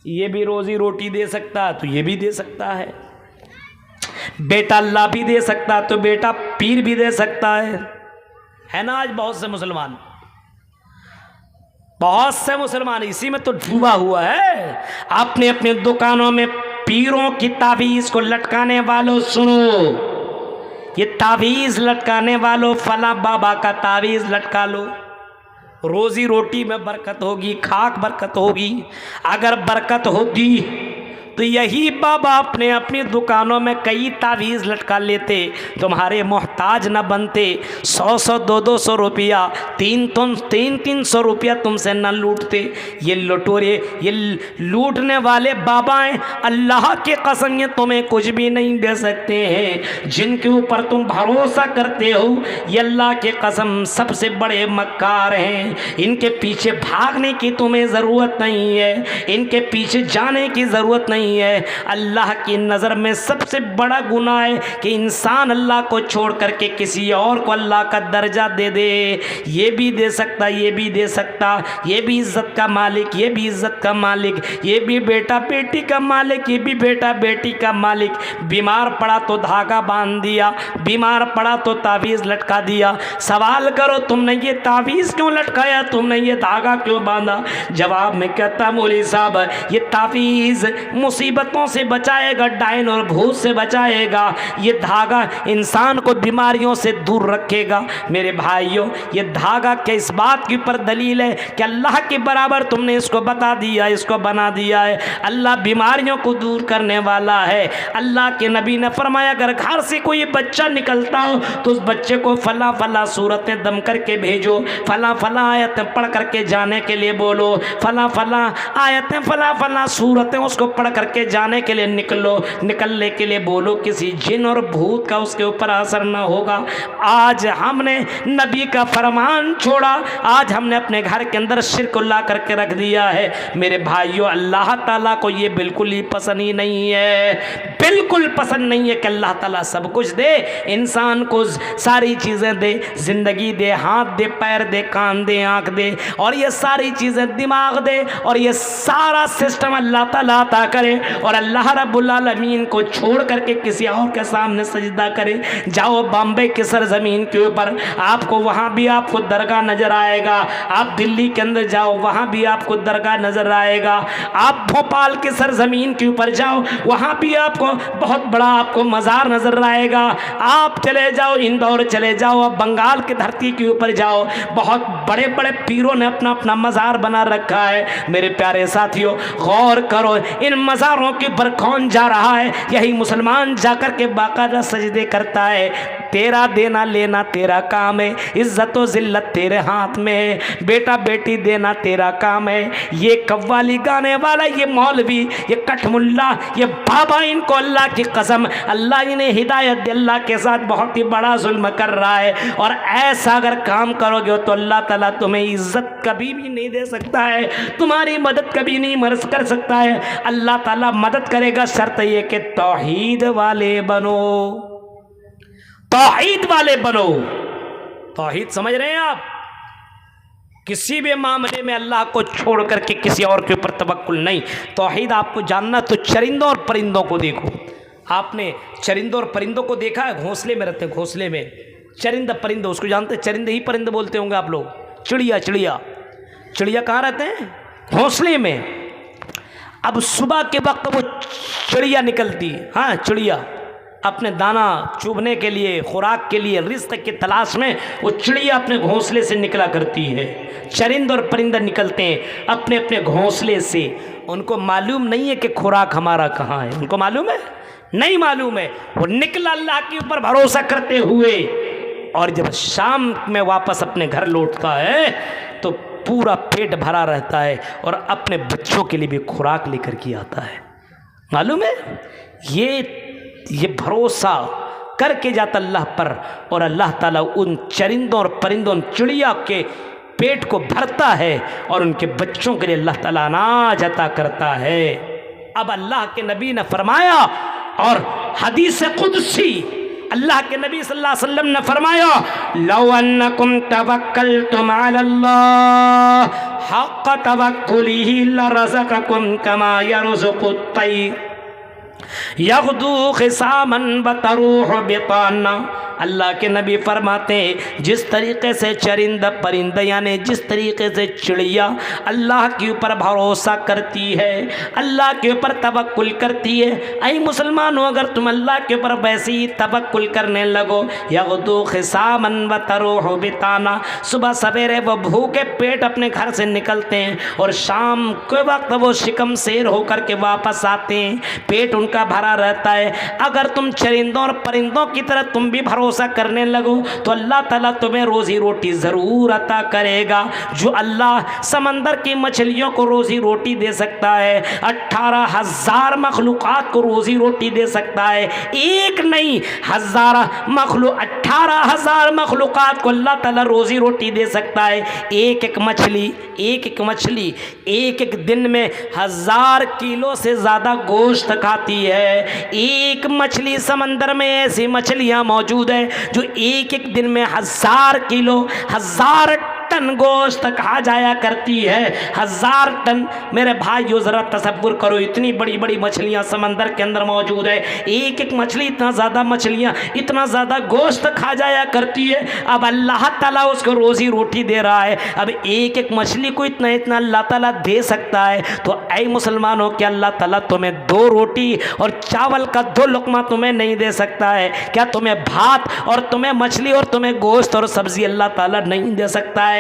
A: ये भी रोजी रोटी दे सकता तो ये भी दे सकता है, बेटा अल्लाह भी दे सकता तो बेटा पीर भी दे सकता है ना। आज बहुत से मुसलमान, बहुत से मुसलमान इसी में तो डूबा हुआ है। आपने अपने दुकानों में पीरों की तावीज़ को लटकाने वालों सुनो, ये तावीज़ लटकाने वालों, फला बाबा का तावीज़ लटका लो, रोजी रोटी में बरकत होगी, खाक बरकत होगी। अगर बरकत होती तो यही बाबा अपने अपनी दुकानों में कई तावीज़ लटका लेते, तुम्हारे मोहताज न बनते। 100-100 200-200 रुपया, 300 रुपया तुमसे न लूटते। ये लुटोरे, ये लूटने वाले बाबाएं, अल्लाह के कसम ये तुम्हें कुछ भी नहीं दे सकते हैं। जिनके ऊपर तुम भरोसा करते हो, ये अल्लाह के कसम सबसे बड़े मक्कार हैं। इनके पीछे भागने की तुम्हें ज़रूरत नहीं है, इनके पीछे जाने की ज़रूरत नहीं है। अल्लाह की नज़र में सबसे बड़ा गुनाह है कि इंसान अल्लाह को छोड़ करके किसी और को अल्लाह का दर्जा दे दे। ये भी दे सकता, ये भी दे सकता, ये भी इज़्ज़त का मालिक, ये भी इज़्ज़त का मालिक, ये भी बेटा बेटी का मालिक, ये भी बेटा बेटी का मालिक। बीमार पड़ा तो धागा बांध दिया, बीमार पड़ा तो तावीज़ लटका दिया। सवाल करो, तुमने ये तावीज़ क्यों लटकाया, तुमने ये धागा क्यों बांधा? जवाब में कहता, मौलवी साहब ये तावीज़ मुसीबतों से बचाएगा, डायन और भूत से बचाएगा, ये धागा इंसान को बीमारियों से दूर रखेगा। मेरे भाइयों, ये धागा के इस बात के ऊपर दलील है कि अल्लाह के बराबर तुमने इसको बता दिया, इसको बना दिया है। अल्लाह बीमारियों को दूर करने वाला है। अल्लाह के नबी ने फरमाया, अगर घर से कोई बच्चा निकलता हो तो उस बच्चे को फला फला सूरतें दम करके भेजो, फला फला आयतें पढ़ करके जाने के लिए बोलो, फला फला आयतें, फला फला सूरतें उसको पढ़ करके जाने के लिए निकलने के लिए बोलो। किसी जिन और भूत का उसके ऊपर असर ना होगा। आज हमने नबी का फरमान छोड़ा, आज हमने अपने घर के अंदर शिर्क ला करके रख दिया है। मेरे भाइयों, अल्लाह ताला को ये बिल्कुल ही पसंद ही नहीं है, बिल्कुल पसंद नहीं है कि अल्लाह ताला सब कुछ दे, इंसान को सारी चीज़ें दे, ज़िंदगी दे, हाथ दे, पैर दे, कान दे, आँख दे, और ये सारी चीज़ें दिमाग दे, और ये सारा सिस्टम अल्लाह ताला अता करे। और अल्लाह रब्बुल आलमीन को छोड़ करके किसी और के सामने सजदा करे। जाओ बॉम्बे की सरजमीन के ऊपर, आपको वहाँ भी आपको दरगाह नज़र आएगा। आप दिल्ली के अंदर जाओ, वहाँ भी आपको दरगाह नज़र आएगा। आप भोपाल की सरजमीन के ऊपर जाओ, वहाँ भी आपको बहुत बड़ा आपको मज़ार नज़र आएगा। आप चले जाओ इंदौर चले जाओ, आप बंगाल की धरती के ऊपर जाओ, बहुत बड़े बड़े पीरों ने अपना अपना मज़ार बना रखा है। मेरे प्यारे साथियों, गौर करो, इन मज़ारों के ऊपर कौन जा रहा है? यही मुसलमान जाकर के बाकायदा सजदे करता है। तेरा देना लेना तेरा काम है, इज्जत व जिल्लत तेरे हाथ में है, बेटा बेटी देना तेरा काम है। ये कव्वाली गाने वाला, ये मौलवी, ये कठमुल्ला, ये बाबा, इनको अल्लाह की कसम अल्लाह इन्हें हिदायत दे, अल्लाह के साथ बहुत ही बड़ा जुल्म कर रहा है। और ऐसा अगर काम करोगे तो अल्लाह ताला तुम्हें इज्जत कभी भी नहीं दे सकता है, तुम्हारी मदद कभी नहीं कर सकता है। अल्लाह ताला मदद करेगा, शर्त ये कि तौहीद वाले बनो, तौहीद वाले बनो। तौहीद समझ रहे हैं आप? किसी भी मामले में अल्लाह को छोड़ करके किसी और के ऊपर तवक्कुल नहीं। तौहीद आपको जानना तो चरिंदों और परिंदों को देखो। आपने चरिंदों और परिंदों को देखा है? घोंसले में रहते हैं, घोंसले में चरिंद परिंद, उसको जानते हैं? चरिंद ही परिंद बोलते होंगे आप लोग। चिड़िया, चिड़िया, चिड़िया कहाँ रहते हैं? घोंसले में। अब सुबह के वक्त वो चिड़िया निकलती है, हाँ चिड़िया अपने दाना चुभने के लिए, खुराक के लिए, रिज़्क़ की तलाश में वो चिड़िया अपने घोंसले से निकला करती है। चरिंद और परिंदा निकलते हैं अपने अपने घोंसले से। उनको मालूम नहीं है कि खुराक हमारा कहाँ है। उनको मालूम है? नहीं मालूम है। वो निकला अल्लाह के ऊपर भरोसा करते हुए, और जब शाम में वापस अपने घर लौटता है तो पूरा पेट भरा रहता है और अपने बच्चों के लिए भी खुराक लेकर के आता है। मालूम है? ये भरोसा करके जाता अल्लाह पर, और अल्लाह ताला उन चरिंदों और परिंदों, चिड़िया के पेट को भरता है और उनके बच्चों के लिए अल्लाह ताला अनाज अता करता है। अब अल्लाह के नबी ने फरमाया, और हदीस कुदसी अल्लाह के नबी सल्लल्लाहु अलैहि वसल्लम ने फरमाया, लौ अन्नकुम तवक्कलतुम अलल्लाह हक़्क़ तवक्कुलिही लरज़क़कुम कमा यरज़ुक़ुत तैर यग़दू ख़िसामन बतरूह बिताना। अल्लाह के नबी फरमाते हैं, जिस तरीक़े से चरिंदा परिंदा यानी जिस तरीक़े से चिड़िया अल्लाह के ऊपर भरोसा करती है, अल्लाह के ऊपर तवक्कुल करती है, ऐ मुसलमानों अगर तुम अल्लाह के ऊपर वैसे ही तवक्कुल करने लगो, यग़दू ख़िसामन बतरूह बिताना, सुबह सवेरे वो भूखे पेट अपने घर से निकलते हैं और शाम के वक्त वो शिकम शेर होकर के वापस आते हैं, पेट उनका भरा रहता है। अगर तुम चरिंदों और परिंदों की तरह तुम भी भरोसा करने लगो तो अल्लाह ताला तुम्हें रोजी रोटी ज़रूर अता करेगा। जो अल्लाह समंदर की मछलियों को रोजी रोटी दे सकता है, 18,000 मखलूक़ात को रोजी रोटी दे सकता है। एक नहीं, 18,000 मखलूक़ात को अल्लाह ताला रोजी रोटी दे सकता है। एक एक मछली एक एक दिन में 1000 किलो से ज़्यादा गोश्त खाती है। एक मछली, समंदर में ऐसी मछलियाँ मौजूद है जो एक एक दिन में 1000 किलो, 1000 टन गोश्त खा जाया करती है। 1000 टन। मेरे भाइयों ज़रा तसव्वुर करो, इतनी बड़ी बड़ी मछलियाँ समंदर के अंदर मौजूद है। एक एक मछली, इतना ज़्यादा मछलियाँ, इतना ज़्यादा गोश्त खा जाया करती है। अब अल्लाह ताला उसको रोज़ी रोटी दे रहा है। अब एक एक मछली को इतना इतना अल्लाह ताला दे सकता है, तो ऐ मुसलमानों क्या अल्लाह ताला तुम्हें 2 रोटी और चावल का 2 लुक़मा तुम्हें नहीं दे सकता है? क्या तुम्हें भात और तुम्हें मछली और तुम्हें गोश्त और सब्ज़ी अल्लाह ताला नहीं दे सकता है?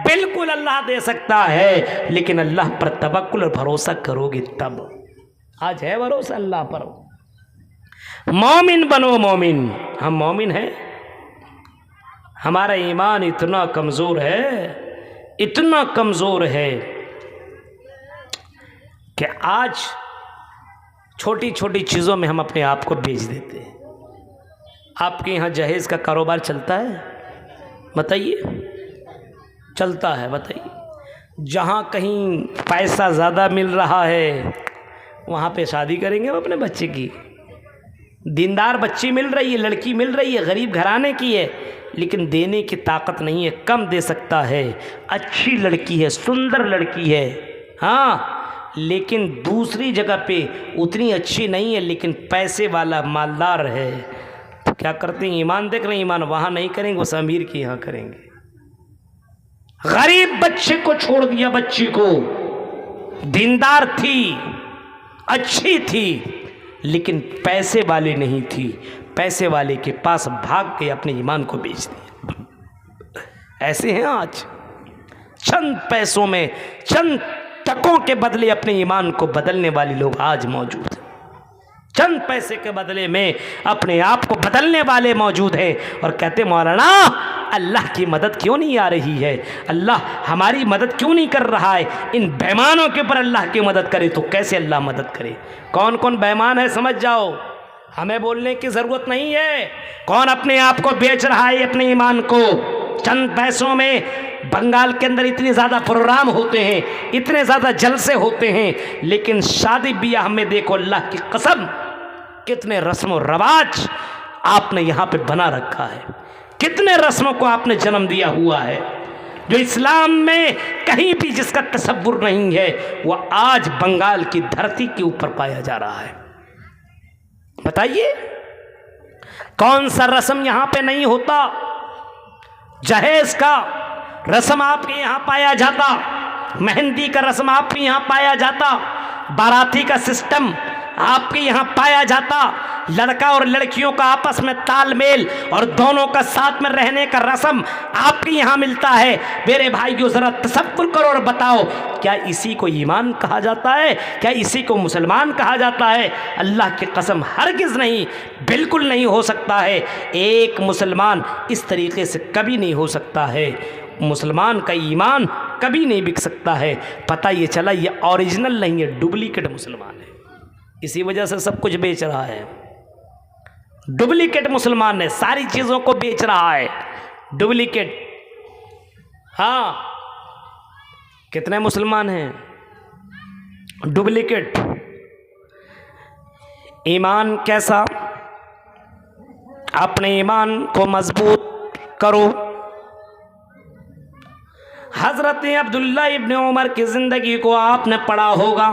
A: बिल्कुल अल्लाह दे सकता है, लेकिन अल्लाह पर तवक्कुल और भरोसा करोगे तब। आज है भरोसा अल्लाह पर। मोमिन बनो, मोमिन। हम मोमिन हैं। हमारा ईमान इतना कमज़ोर है, इतना कमज़ोर है कि आज छोटी छोटी चीज़ों में हम अपने आप को बेच देते हैं। आपके यहाँ जहेज़ का कारोबार चलता है? बताइए, चलता है? बताइए। जहाँ कहीं पैसा ज़्यादा मिल रहा है वहाँ पे शादी करेंगे हम अपने बच्चे की। दीनदार बच्ची मिल रही है, लड़की मिल रही है, गरीब घराने की है, लेकिन देने की ताकत नहीं है, कम दे सकता है। अच्छी लड़की है, सुंदर लड़की है, हाँ, लेकिन दूसरी जगह पे उतनी अच्छी नहीं है, लेकिन पैसे वाला मालदार है, तो क्या करते हैं, ईमान देख रहे हैं, ईमान वहाँ नहीं करेंगे, उस अमीर के यहाँ करेंगे। गरीब बच्चे को छोड़ दिया, बच्ची को दीनदार थी, अच्छी थी, लेकिन पैसे वाले नहीं थी, पैसे वाले के पास भाग के अपने ईमान को बेच दिया। ऐसे हैं आज, चंद पैसों में, चंद टकों के बदले अपने ईमान को बदलने वाले लोग आज मौजूद हैं। चंद पैसे के बदले में अपने आप को बदलने वाले मौजूद हैं और कहते मौलाना अल्लाह की मदद क्यों नहीं आ रही है, अल्लाह हमारी मदद क्यों नहीं कर रहा है। इन बेईमानों के ऊपर अल्लाह की मदद करे तो कैसे अल्लाह मदद करे। कौन कौन बेईमान है समझ जाओ, हमें बोलने की ज़रूरत नहीं है। कौन अपने आप को बेच रहा है, अपने ईमान को चंद पैसों में। बंगाल के अंदर इतने ज़्यादा प्रोग्राम होते हैं, इतने ज़्यादा जलसे होते हैं, लेकिन शादी ब्याह में देखो अल्लाह की कसम कितने रस्म और रवाज आपने यहाँ पे बना रखा है, कितने रस्मों को आपने जन्म दिया हुआ है जो इस्लाम में कहीं भी जिसका तसव्वुर नहीं है, वह आज बंगाल की धरती के ऊपर पाया जा रहा है। बताइए कौन सा रस्म यहाँ पे नहीं होता। जहेज का रस्म आपके यहाँ पाया जाता, मेहंदी का रस्म आपके यहाँ पाया जाता, बाराती का सिस्टम आपके यहाँ पाया जाता, लड़का और लड़कियों का आपस में तालमेल और दोनों का साथ में रहने का रस्म आपके यहाँ मिलता है। मेरे भाइयों ज़रा तसव्वुर करो और बताओ, क्या इसी को ईमान कहा जाता है, क्या इसी को मुसलमान कहा जाता है। अल्लाह की कसम हरगिज़ नहीं, बिल्कुल नहीं हो सकता है। एक मुसलमान इस तरीक़े से कभी नहीं हो सकता है, मुसलमान का ईमान कभी नहीं बिक सकता है। पता ये चला ये ओरिजिनल नहीं है, डुप्लीकेट मुसलमान है, इसी वजह से सब कुछ बेच रहा है। डुप्लीकेट मुसलमान है, सारी चीज़ों को बेच रहा है, डुप्लीकेट। हाँ, कितने मुसलमान हैं डुप्लीकेट। ईमान कैसा, अपने ईमान को मजबूत करो। हज़रत अब्दुल्ला इब्न उमर की ज़िंदगी को आपने पढ़ा होगा,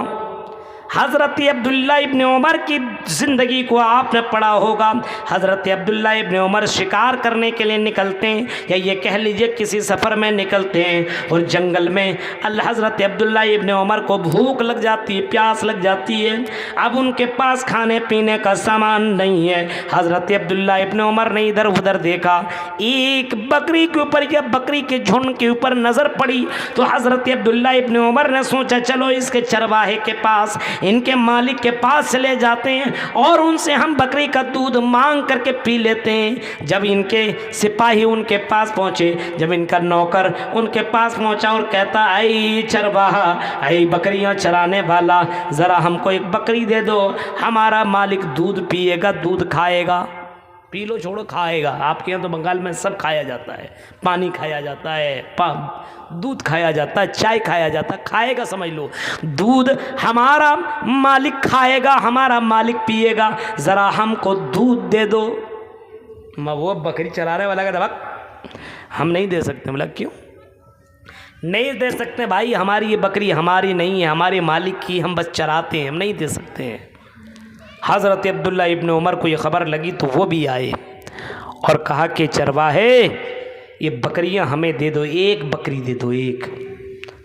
A: हज़रत अब्दुल्ला इब्न उमर की ज़िंदगी को आपने पढ़ा होगा। हज़रत अब्दुल्ला इब्न उमर शिकार करने के लिए निकलते हैं, या ये कह लीजिए किसी सफ़र में निकलते हैं, और जंगल में हज़रत अब्दुल्ला इब्न उमर को भूख लग जाती है, प्यास लग जाती है। अब उनके पास खाने पीने का सामान नहीं है। हज़रत अब्दुल्ला इब्न उमर ने इधर उधर देखा, एक बकरी के ऊपर या बकरी के झुंड के ऊपर नज़र पड़ी, तो हज़रत अब्दुल्ला इब्न उमर ने सोचा चलो इसके चरवाहे के पास, इनके मालिक के पास चले जाते हैं और उनसे हम बकरी का दूध मांग करके पी लेते हैं। जब इनके सिपाही उनके पास पहुंचे, जब इनका नौकर उनके पास पहुंचा और कहता आई चरवाहा, आई बकरियां चराने वाला, ज़रा हमको एक बकरी दे दो, हमारा मालिक दूध पिएगा, दूध खाएगा। पी लो छोड़ो, खाएगा। आपके यहाँ तो बंगाल में सब खाया जाता है, पानी खाया जाता है, दूध खाया जाता है, चाय खाया जाता है, खाएगा समझ लो। दूध हमारा मालिक खाएगा, हमारा मालिक पिएगा, ज़रा हमको दूध दे दो। वो बकरी चला रहे वाला का दबक, हम नहीं दे सकते। बोला क्यों नहीं दे सकते भाई, हमारी ये बकरी हमारी नहीं है, हमारे मालिक की, हम बस चराते हैं, हम नहीं दे सकते हैं। हज़रत अब्दुल्ला इब्न उमर को ये ख़बर लगी तो वो भी आए और कहा कि चरवाहे ये बकरियां हमें दे दो, एक बकरी दे दो, एक,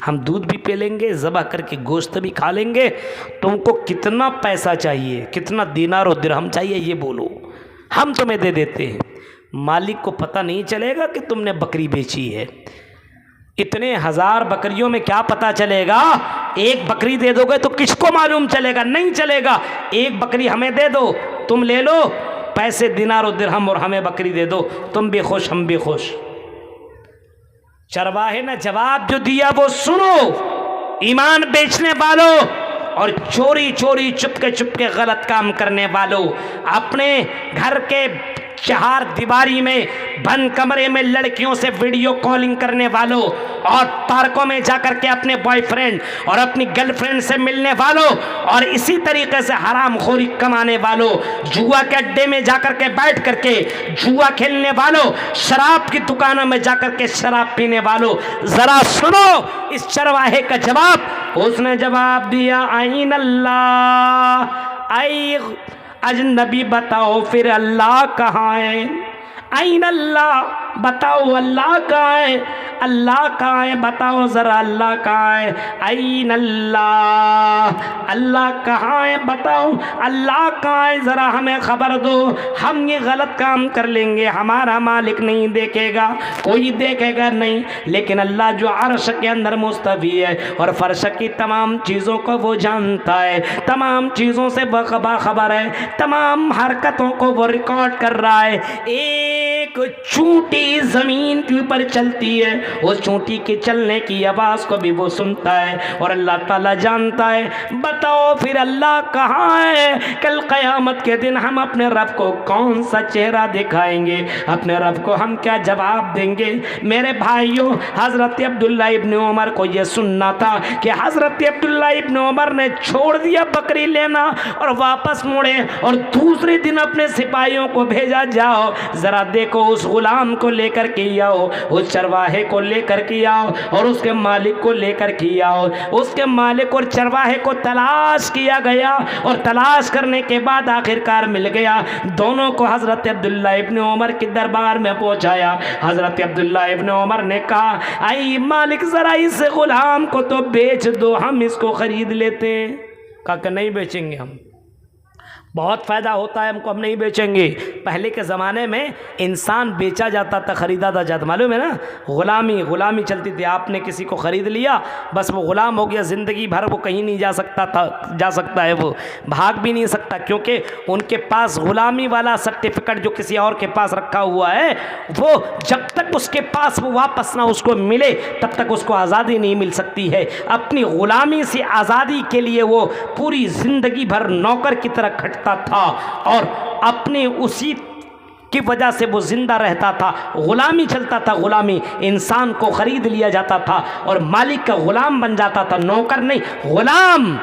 A: हम दूध भी पी लेंगे, ज़बह करके गोश्त भी खा लेंगे। तुमको कितना पैसा चाहिए, कितना दीनार और दिरहम चाहिए ये बोलो, हम तुम्हें दे देते हैं। मालिक को पता नहीं चलेगा कि तुमने बकरी बेची है। इतने हज़ार बकरियों में क्या पता चलेगा, एक बकरी दे दोगे तो किसको मालूम चलेगा, नहीं चलेगा। एक बकरी हमें दे दो, तुम ले लो पैसे दिनार और दिरहम और हमें बकरी दे दो, तुम भी खुश हम भी खुश। चरवाहे ने जवाब जो दिया वो सुनो, ईमान बेचने वालों और चोरी चोरी चुपके चुपके गलत काम करने वालों, अपने घर के चार दीवारी में बंद कमरे में लड़कियों से वीडियो कॉलिंग करने वालों और पार्कों में जाकर के अपने बॉयफ्रेंड और अपनी गर्लफ्रेंड से मिलने वालों और इसी तरीके से हरामखोरी कमाने वालों, जुआ के अड्डे में जाकर के बैठ करके जुआ खेलने वालों, शराब की दुकानों में जाकर के शराब पीने वालों, जरा सुनो इस चरवाहे का जवाब। उसने जवाब दिया, आइन अल्लाह, आई अजनबी बताओ फिर अल्लाह कहाँ है? आइन अल्लाह, बताओ अल्लाह कहाँ है? अल्लाह कहाँ है बताओ ज़रा, अल्लाह कहाँ है? आइन अल्लाह, अल्लाह कहाँ है बताओ, अल्लाह कहाँ है ज़रा हमें ख़बर दो, हम ये गलत काम कर लेंगे, हमारा मालिक नहीं देखेगा, कोई देखेगा नहीं, लेकिन अल्लाह जो अर्श के अंदर मुस्तवी है और फर्श की तमाम चीज़ों को वो जानता है, तमाम चीज़ों से बाखबर है, तमाम हरकतों को वो रिकॉर्ड कर रहा है। एक चूंटी ज़मीन के ऊपर चलती है, उस चूंटी के चलने की आवाज़ को भी वो सुनता है और अल्लाह ताला जानता है। बताओ फिर अल्लाह कहाँ है? कल क़यामत के दिन हम अपने रब को कौन सा चेहरा दिखाएंगे? अपने रब को हम क्या जवाब देंगे? मेरे भाइयों, हज़रत अब्दुल्ला इब्न उमर को ये सुनना था कि हज़रत अब्दुल्ला इब्न उमर ने छोड़ दिया बकरी लेना और वापस मुड़े और दूसरे दिन अपने सिपाहियों को भेजा, जाओ ज़रा देखो उस गुलाम को लेकर के आओ, उस चरवाहे को लेकर के आओ और उसके मालिक को लेकर के आओ। उसके मालिक और चरवाहे को तलाश किया गया और तलाश करने के बाद आखिरकार मिल गया। दोनों को हज़रत अब्दुल्ला इब्न उमर के दरबार में पहुंचाया। हज़रत अब्दुल्ला इब्न उमर ने कहा, आई मालिक ज़रा इस गुलाम को तो बेच दो, हम इसको ख़रीद लेते हैं। कहा कि नहीं बेचेंगे, हम बहुत फ़ायदा होता है हमको, हम नहीं बेचेंगे। पहले के ज़माने में इंसान बेचा जाता था, ख़रीदा था जाता, मालूम है ना, ग़ुलामी चलती थी। आपने किसी को ख़रीद लिया, बस वो ग़ुलाम हो गया, ज़िंदगी भर वो कहीं नहीं जा सकता है, वो भाग भी नहीं सकता, क्योंकि उनके पास ग़ुलामी वाला सर्टिफिकेट जो किसी और के पास रखा हुआ है, वो जब तक उसके पास वो वापस ना उसको मिले तब तक उसको आज़ादी नहीं मिल सकती है। अपनी ग़ुलामी से आज़ादी के लिए वो पूरी ज़िंदगी भर नौकर की तरह खटता था और अपने उसी की वजह से वो जिंदा रहता था। गुलामी चलता था, गुलामी, इंसान को खरीद लिया जाता था और मालिक का गुलाम बन जाता था, नौकर नहीं, गुलाम।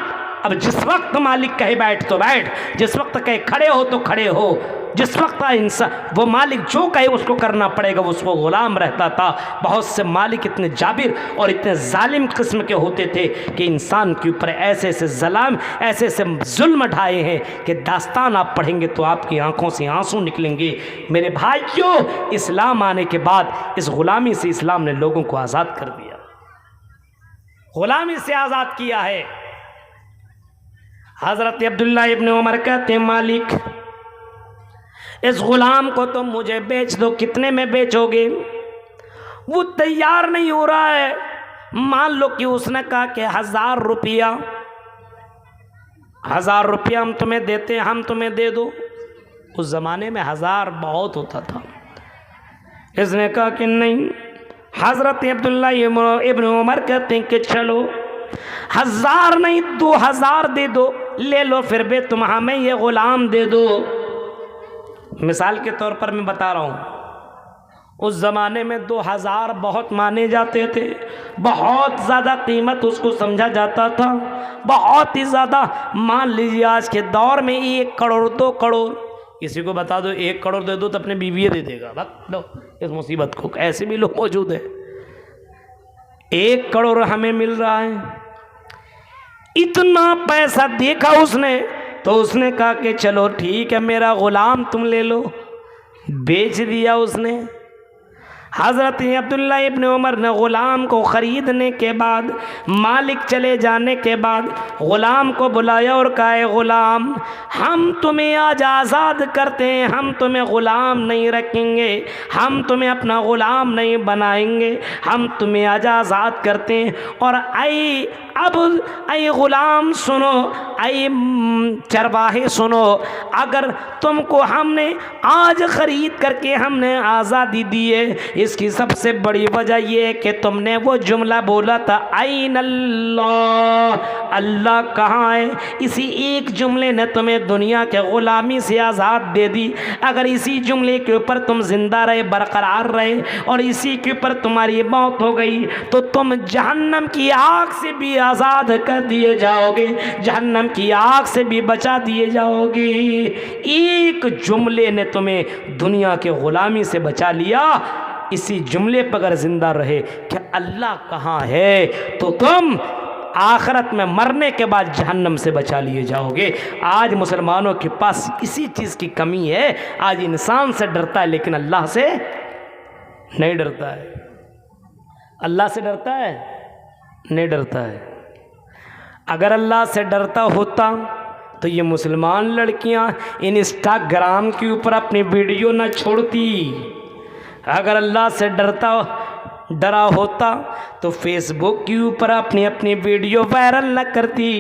A: अब जिस वक्त मालिक कहे बैठ तो बैठ, जिस वक्त कहे खड़े हो तो खड़े हो, जिस वक्त इंसान वो मालिक जो कहे उसको करना पड़ेगा, उसको गुलाम रहता था। बहुत से मालिक इतने जाबिर और इतने जालिम किस्म के होते थे कि इंसान के ऊपर ऐसे ऐसे जुल्म ढाए हैं कि दास्तान आप पढ़ेंगे तो आपकी आंखों से आंसू निकलेंगे। मेरे भाइयों, इस्लाम आने के बाद इस गुलामी से इस्लाम ने लोगों को आज़ाद कर दिया, गुलामी से आज़ाद किया है। हज़रत अब्दुल्ला इब्न उमर कहते हैं, मालिक इस गुलाम को तो मुझे बेच दो। कितने में बेचोगे? वो तैयार नहीं हो रहा है। मान लो कि उसने कहा कि 1000 रुपया, 1000 रुपया हम तुम्हें देते हैं, हम तुम्हें दे दो। उस ज़माने में 1000 बहुत होता था। इसने कहा कि नहीं। हज़रत अब्दुल्ला इब्न उमर कहते हैं कि चलो 1000 नहीं 2000 दे दो, ले लो फिर भी तुम हमें ये ग़ुलाम दे दो। मिसाल के तौर पर मैं बता रहा हूँ, उस ज़माने में 2000 बहुत माने जाते थे, बहुत ज़्यादा कीमत उसको समझा जाता था, बहुत ही ज़्यादा। मान लीजिए आज के दौर में 1 करोड़ 2 करोड़, किसी को बता दो 1 करोड़ दे दो तो अपने बीवी दे देगा, बस लो इस मुसीबत को। ऐसे भी लोग मौजूद हैं। 1 करोड़ हमें मिल रहा है, इतना पैसा देखा उसने तो उसने कहा कि चलो ठीक है, मेरा ग़ुलाम तुम ले लो। बेच दिया उसने। हज़रत अब्दुल्ला इब्न उमर ने ग़ुलाम को ख़रीदने के बाद, मालिक चले जाने के बाद ग़ुलाम को बुलाया और कहा, ग़ुलाम हम तुम्हें आज आज़ाद करते हैं, हम तुम्हें ग़ुलाम नहीं रखेंगे, हम तुम्हें अपना ग़ुलाम नहीं बनाएंगे, हम तुम्हें आज आज़ाद करते हैं। और अब ग़ुलाम सुनो, चरवाहे सुनो, अगर तुमको हमने आज ख़रीद करके हमने आज़ादी दी है, इसकी सबसे बड़ी वजह यह है कि तुमने वो जुमला बोला था आइन अल्लाह, अल्लाह कहाँ है। इसी एक जुमले ने तुम्हें दुनिया के ग़ुलामी से आज़ाद दे दी। अगर इसी जुमले के ऊपर तुम जिंदा रहे, बरकरार रहे और इसी के ऊपर तुम्हारी मौत हो गई तो तुम जहन्नम की आग से भी आज़ाद कर दिए जाओगे, जहन्नम की आग से भी बचा दिए जाओगे। एक जुमले ने तुम्हें दुनिया के ग़ुलामी से बचा लिया। इसी जुमले पर अगर जिंदा रहे कि अल्लाह कहाँ है तो तुम आखिरत में मरने के बाद जहन्नम से बचा लिए जाओगे। आज मुसलमानों के पास इसी चीज़ की कमी है। आज इंसान से डरता है लेकिन अल्लाह से नहीं डरता है। अल्लाह से डरता है? नहीं डरता है। अगर अल्लाह से डरता होता तो ये मुसलमान लड़कियां इंस्टाग्राम के ऊपर अपनी वीडियो ना छोड़ती। अगर अल्लाह से डरा होता तो फेसबुक के ऊपर अपनी अपनी वीडियो वायरल न करती,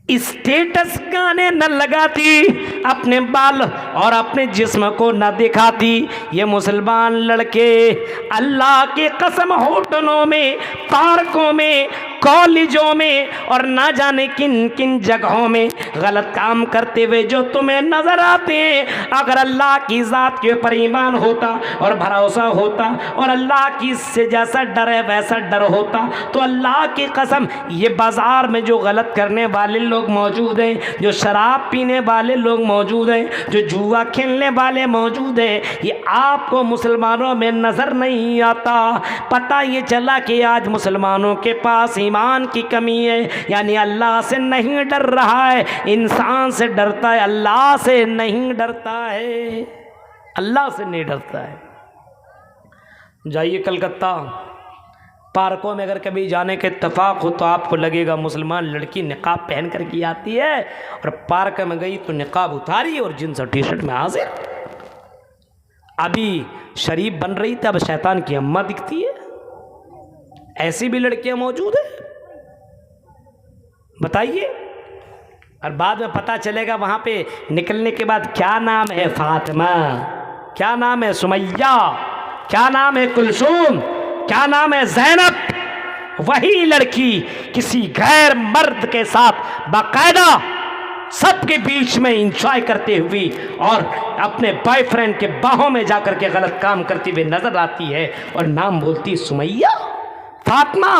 A: स्टेटस गाने न लगाती, अपने बाल और अपने जिस्म को न दिखाती। ये मुसलमान लड़के अल्लाह के कसम होटलों में, पार्कों में, कॉलेजों में और ना जाने किन किन जगहों में गलत काम करते हुए जो तुम्हें नजर आते हैं। अगर अल्लाह की ज़ात के ऊपर ईमान होता और भरोसा होता और अल्लाह की से जैसा डर है वैसा डर होता तो अल्लाह की कसम ये बाज़ार में जो गलत करने वाले लोग मौजूद हैं, जो शराब पीने वाले लोग मौजूद हैं, जो जुआ खेलने वाले मौजूद हैं, ये आपको मुसलमानों में नज़र नहीं आता। पता ये चला कि आज मुसलमानों के पास ईमान की कमी है, यानी अल्लाह से नहीं डर रहा है, इंसान से डरता है, अल्लाह से नहीं डरता है, अल्लाह से नहीं डरता है। जाइए कलकत्ता, पार्कों में अगर कभी जाने के इत्तेफाक हो तो आपको लगेगा मुसलमान लड़की निकाब पहन कर की आती है और पार्क में गई तो निकाब उतारी और जींस और टी शर्ट में हाजिर। अभी शरीफ बन रही थी, अब शैतान की अम्मा दिखती है। ऐसी भी लड़कियां मौजूद है, बताइए। और बाद में पता चलेगा वहां पे निकलने के बाद क्या नाम है फातिमा, क्या नाम है सुमैया, क्या नाम है कुलसूम, क्या नाम है ज़ैनब। वही लड़की किसी गैर मर्द के साथ बाकायदा सबके बीच में इंजॉय करते हुए और अपने बॉयफ्रेंड के बाहों में जाकर के गलत काम करती हुई नजर आती है और नाम बोलती सुमैया, फातिमा,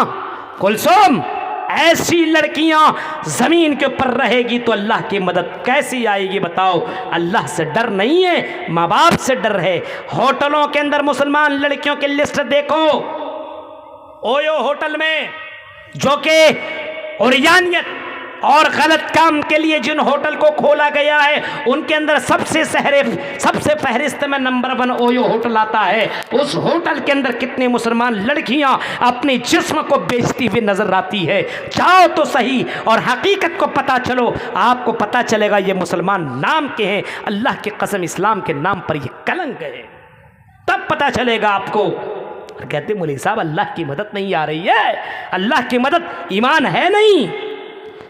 A: कुलसूम। ऐसी लड़कियां जमीन के ऊपर रहेगी तो अल्लाह की मदद कैसी आएगी बताओ। अल्लाह से डर नहीं है, माँ बाप से डर है। होटलों के अंदर मुसलमान लड़कियों की लिस्ट देखो, ओयो होटल में जो कि उरियानियत और गलत काम के लिए जिन होटल को खोला गया है उनके अंदर सबसे फहरिस्त में नंबर 1 ओयो होटल आता है। उस होटल के अंदर कितने मुसलमान लड़कियां अपने जिस्म को बेचती हुई नजर आती है। जाओ तो सही और हकीकत को पता चलो, आपको पता चलेगा ये मुसलमान नाम के हैं। अल्लाह की कसम इस्लाम के नाम पर ये कलंक है, तब पता चलेगा आपको। कहते मौलवी साहब अल्लाह की मदद नहीं आ रही है, अल्लाह की मदद ईमान है नहीं।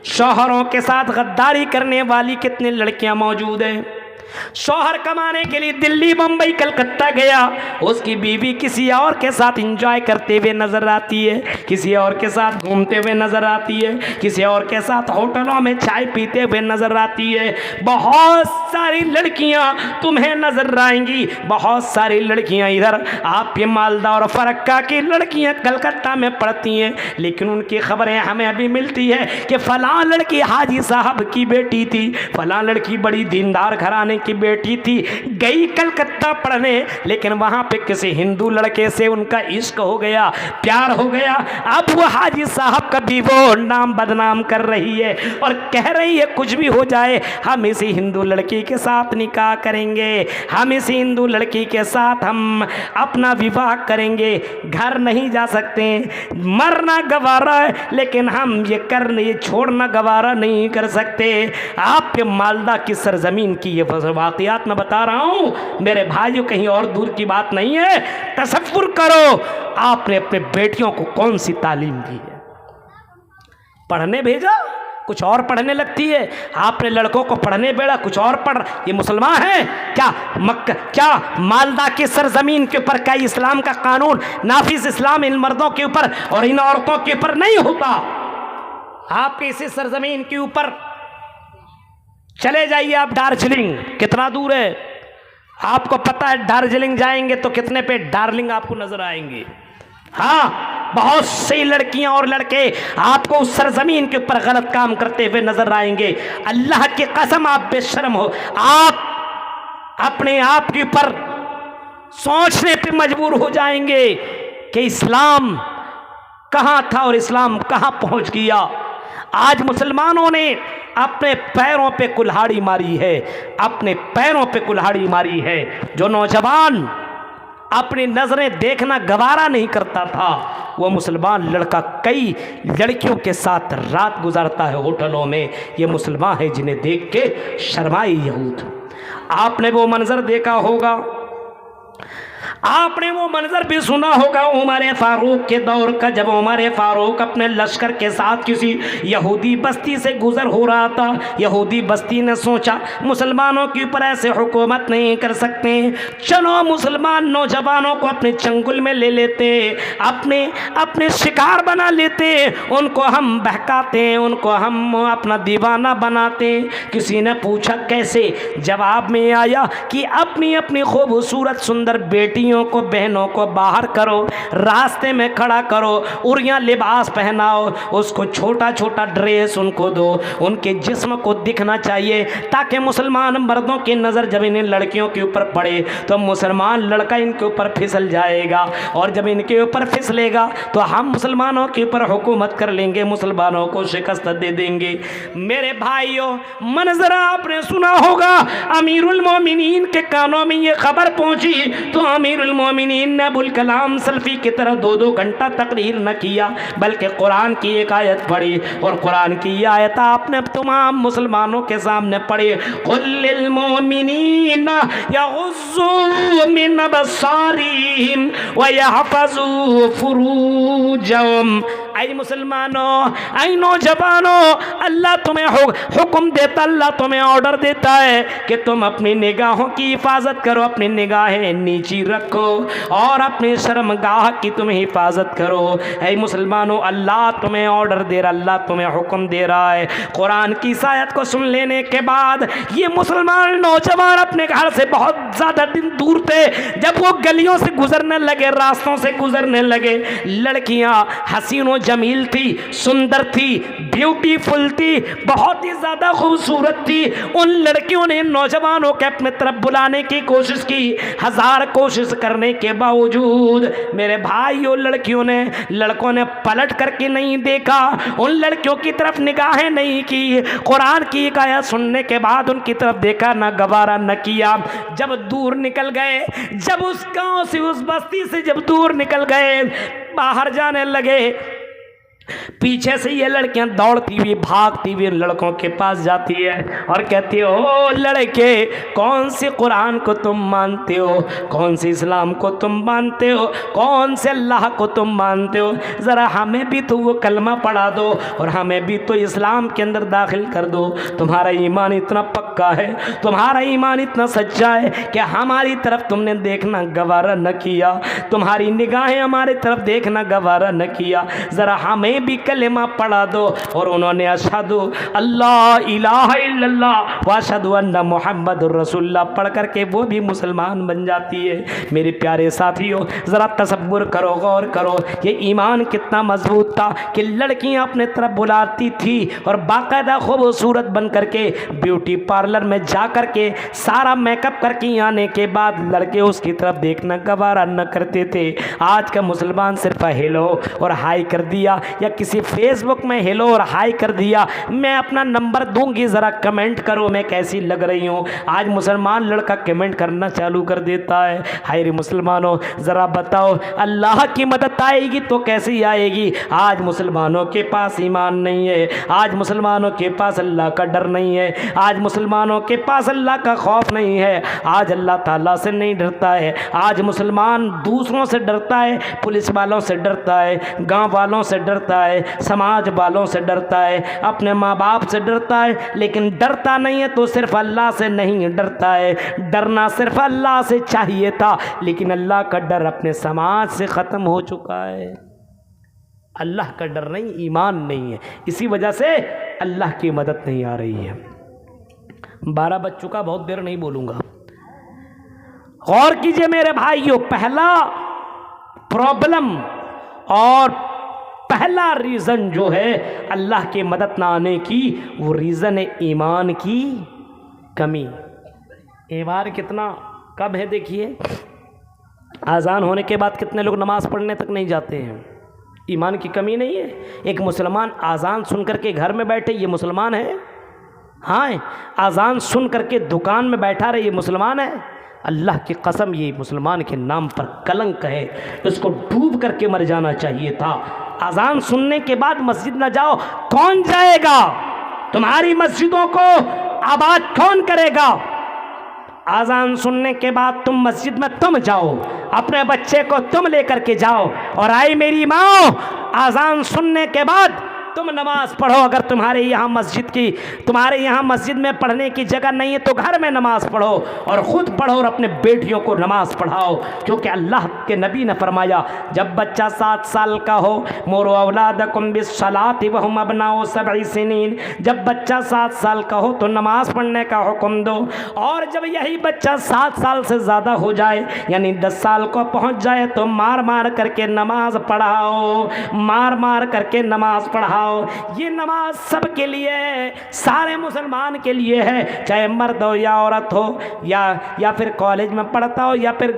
A: शौहरों के साथ गद्दारी करने वाली कितनी लड़कियां मौजूद हैं। शौहर कमाने के लिए दिल्ली, मुंबई, कलकत्ता गया, उसकी बीवी किसी और के साथ एंजॉय करते हुए नजर आती है, किसी और के साथ घूमते हुए नजर आती है, किसी और के साथ होटलों में चाय पीते हुए नजर आती है। बहुत सारी लड़कियां तुम्हें नजर आएंगी, बहुत सारी लड़कियां इधर आपके मालदा और फरक्का की लड़कियां कलकत्ता में पढ़ती हैं, लेकिन उनकी खबरें हमें अभी मिलती है कि फलां लड़की हाजी साहब की बेटी थी, फलां लड़की बड़ी दीनदार घराने की बेटी थी, गई कलकत्ता पढ़ने लेकिन वहां पे किसी हिंदू लड़के से उनका इश्क हो गया, प्यार हो गया। अब वो हाजी साहब का भी वो नाम बदनाम कर रही है और कह रही है कुछ भी हो जाए हम इसी हिंदू लड़की के साथ निकाह करेंगे, हम इसी हिंदू लड़की के साथ हम अपना विवाह करेंगे। घर नहीं जा सकते, मरना गवारा है, लेकिन हम ये छोड़ना गवारा नहीं कर सकते। आपके मालदा की सरजमीन की ये वाक़ियात मैं बता रहा हूँ मेरे भाइयों, कहीं और दूर की बात नहीं है। तसव्वुर करो आपने अपने बेटियों को कौन सी तालीम दी है। पढ़ने भेजा, कुछ और पढ़ने लगती है। आपने लड़कों को पढ़ने बेड़ा कुछ और पढ़, ये मुसलमान है क्या? मक्का क्या मालदा की सरजमीन के ऊपर क्या इस्लाम का कानून नाफिज इस्लाम इन मर्दों के ऊपर और इन औरतों के ऊपर नहीं होता? आपके इसी सरजमीन के ऊपर चले जाइए आप, दार्जिलिंग कितना दूर है आपको पता है? दार्जिलिंग जाएंगे तो कितने पे डार्लिंग आपको नजर आएंगे। हाँ, बहुत सी लड़कियां और लड़के आपको उस सरजमीन के ऊपर गलत काम करते हुए नजर आएंगे। अल्लाह की कसम आप बेशर्म हो, आप अपने आप के ऊपर सोचने पे मजबूर हो जाएंगे कि इस्लाम कहां था और इस्लाम कहां पहुंच गया। आज मुसलमानों ने अपने पैरों पे कुल्हाड़ी मारी है, अपने पैरों पे कुल्हाड़ी मारी है। जो नौजवान अपनी नजरें देखना गवारा नहीं करता था, वो मुसलमान लड़का कई लड़कियों के साथ रात गुजारता है होटलों में। ये मुसलमान है जिन्हें देख के शर्माए यहूद। आपने वो मंजर देखा होगा, आपने वो मंजर भी सुना होगा उमर फारूक के दौर का, जब उमर फारूक अपने लश्कर के साथ किसी यहूदी बस्ती से गुजर हो रहा था। यहूदी बस्ती ने सोचा मुसलमानों के ऊपर ऐसे हुकूमत नहीं कर सकते, चलो मुसलमान नौजवानों को अपने चंगुल में ले लेते, अपने अपने शिकार बना लेते, उनको हम बहकाते, उनको हम अपना दीवाना बनाते। किसी ने पूछा कैसे? जवाब में आया कि अपनी अपनी खूबसूरत सुंदर बेटियों को, बहनों को बाहर करो, रास्ते में खड़ा करो, उरिया लिबास पहनाओ, उसको छोटा छोटा ड्रेस उनको दो, उनके जिस्म को दिखना चाहिए ताकि मुसलमान मर्दों की नज़र जब इन लड़कियों के ऊपर पड़े तो मुसलमान लड़का इनके ऊपर फिसल जाएगा, और जब इनके ऊपर फिसलेगा तो हम मुसलमानों के ऊपर हुकूमत कर लेंगे, मुसलमानों को शिकस्त दे देंगे। मेरे भाइयों, मंजर आपने सुना होगा, अमीरुल मोमिनीन के कानों में ये खबर पहुंची तो अमीरुल मोमिनीन ने अबुल कलाम सल्फी की तरह 2-2 घंटा तकरीर न किया, बल्कि कुरान की एक आयत पढ़ी, और कुरान की ये आयत आपने तमाम मुसलमानों के सामने पढ़ी, कुल्लिल मोमिनीन यग़ुज़्ज़ू मिन अबसारिहिम व यहफ़ज़ू फ़ुरूजहुम। ऐ मुसलमानों, ऐ नौजवानों, अल्लाह तुम्हें हुक्म देता, अल्लाह तुम्हें ऑर्डर देता है कि तुम अपनी निगाहों की हिफाजत करो, अपनी निगाहें नीची रखो और अपनी शर्मगाह की तुम हिफाजत करो। ऐ मुसलमानों, अल्लाह तुम्हें ऑर्डर दे रहा, अल्लाह तुम्हें हुक्म दे रहा है। कुरान की इस आयत को सुन लेने के बाद ये मुसलमान नौजवान अपने घर से बहुत ज़्यादा दिन दूर थे, जब वो गलियों से गुजरने लगे, रास्तों से गुजरने लगे, लड़कियां हसीनो जमील थी, सुंदर थी, ब्यूटीफुल थी, बहुत ही ज़्यादा खूबसूरत थी। उन लड़कियों ने नौजवानों के अपने तरफ बुलाने की कोशिश की, हजार कोशिश करने के बावजूद मेरे भाइयों लड़कों ने पलट करके नहीं देखा, उन लड़कियों की तरफ निगाहें नहीं की। कुरान की एक आयत सुनने के बाद उनकी तरफ देखा ना, गवारा न किया। जब दूर निकल गए, जब उस गांव से, उस बस्ती से जब दूर निकल गए, बाहर जाने लगे, पीछे से ये लड़कियां दौड़ती हुई भागती हुई लड़कों के पास जाती है और कहती है, ओ लड़के, कौन से कुरान को तुम मानते हो, कौन से इस्लाम को तुम मानते हो, कौन से अल्लाह को तुम मानते हो, ज़रा हमें भी तो वो कलमा पढ़ा दो और हमें भी तो इस्लाम के अंदर दाखिल कर दो। तुम्हारा ईमान इतना पक्का है, तुम्हारा ईमान इतना सच्चा है कि हमारी तरफ तुमने देखना गवारा न किया, तुम्हारी निगाहें हमारी तरफ देखना गवारा न किया, ज़रा हमें भी कलेमा पढ़ा दो। और उन्होंने अशहदु अल्लाह इलाहा इल्लल्लाह व अशहदु अन्ना मुहम्मदुर रसूलुल्लाह पढ़ करके वो भी मुसलमान बन जाती है। मेरे प्यारे साथियों, ज़रा तसव्वुर करो, गौर करो, ये ईमान कितना मजबूत था कि लड़कियां अपने तरफ बुलाती थी और बाकायदा खूबसूरत बन करके ब्यूटी पार्लर में जा करके सारा मेकअप करके आने के बाद लड़के उसकी तरफ देखना गवारा न करते थे। आज का मुसलमान सिर्फ हेलो और हाई कर दिया, या किसी फेसबुक में हेलो और हाई कर दिया, मैं अपना नंबर दूंगी, ज़रा कमेंट करो मैं कैसी लग रही हूँ। आज मुसलमान लड़का कमेंट करना चालू कर देता है। हाय रे मुसलमानों, ज़रा बताओ अल्लाह की मदद आएगी तो कैसी आएगी? आज मुसलमानों के पास ईमान नहीं है, आज मुसलमानों के पास अल्लाह का डर नहीं है, आज मुसलमानों के पास अल्लाह का खौफ नहीं है, आज अल्लाह ताला से नहीं डरता है। आज मुसलमान दूसरों से डरता है, पुलिस वालों से डरता है, गाँव वालों से डरता है, है, समाज वालों से डरता है, अपने माँ बाप से डरता है, लेकिन डरता नहीं है तो सिर्फ अल्लाह से नहीं डरता है। डरना सिर्फ अल्लाह से चाहिए था, लेकिन अल्लाह का डर अपने समाज से ख़त्म हो चुका है। अल्लाह का डर नहीं, ईमान नहीं है, इसी वजह से अल्लाह की मदद नहीं आ रही है। 12 बज चुका, बहुत देर नहीं बोलूँगा। गौर कीजिए मेरे भाइयों, पहला प्रॉब्लम और पहला रीज़न जो है अल्लाह की मदद ना आने की, वो रीज़न है ईमान की कमी। ईमान कितना कम है देखिए, आज़ान होने के बाद कितने लोग नमाज़ पढ़ने तक नहीं जाते हैं। ईमान की कमी नहीं है। एक मुसलमान आज़ान सुन करके घर में बैठे, ये मुसलमान है? हाँ, आज़ान सुन करके दुकान में बैठा रहे, ये मुसलमान है? अल्लाह की कसम, ये मुसलमान के नाम पर कलंक है, इसको डूब करके मर जाना चाहिए था। आज़ान सुनने के बाद मस्जिद न जाओ, कौन जाएगा? तुम्हारी मस्जिदों को आबाद कौन करेगा? आज़ान सुनने के बाद तुम मस्जिद में तुम जाओ, अपने बच्चे को तुम लेकर के जाओ, और आई मेरी माँ, आज़ान सुनने के बाद तुम नमाज पढ़ो। अगर तुम्हारे यहाँ मस्जिद में पढ़ने की जगह नहीं है तो घर में नमाज पढ़ो, और ख़ुद पढ़ो और अपने बेटियों को नमाज पढ़ाओ। क्योंकि अल्लाह के नबी ने फरमाया, जब बच्चा 7 साल का हो, मोरो औलादकुम बिस्सलाति वहुम अबनाउ सब'i सिनीन, जब बच्चा 7 साल का हो तो नमाज पढ़ने का हुक्म दो। और जब यही बच्चा 7 साल से ज़्यादा हो जाए, यानी 10 साल को पहुँच जाए, तो मार मार करके नमाज पढ़ाओ, मार मार करके नमाज पढ़ाओ। ये नमाज सबके लिए है, सारे मुसलमान के लिए है, चाहे मर्द हो या औरत हो, या फिर कॉलेज में पढ़ता हो, या फिर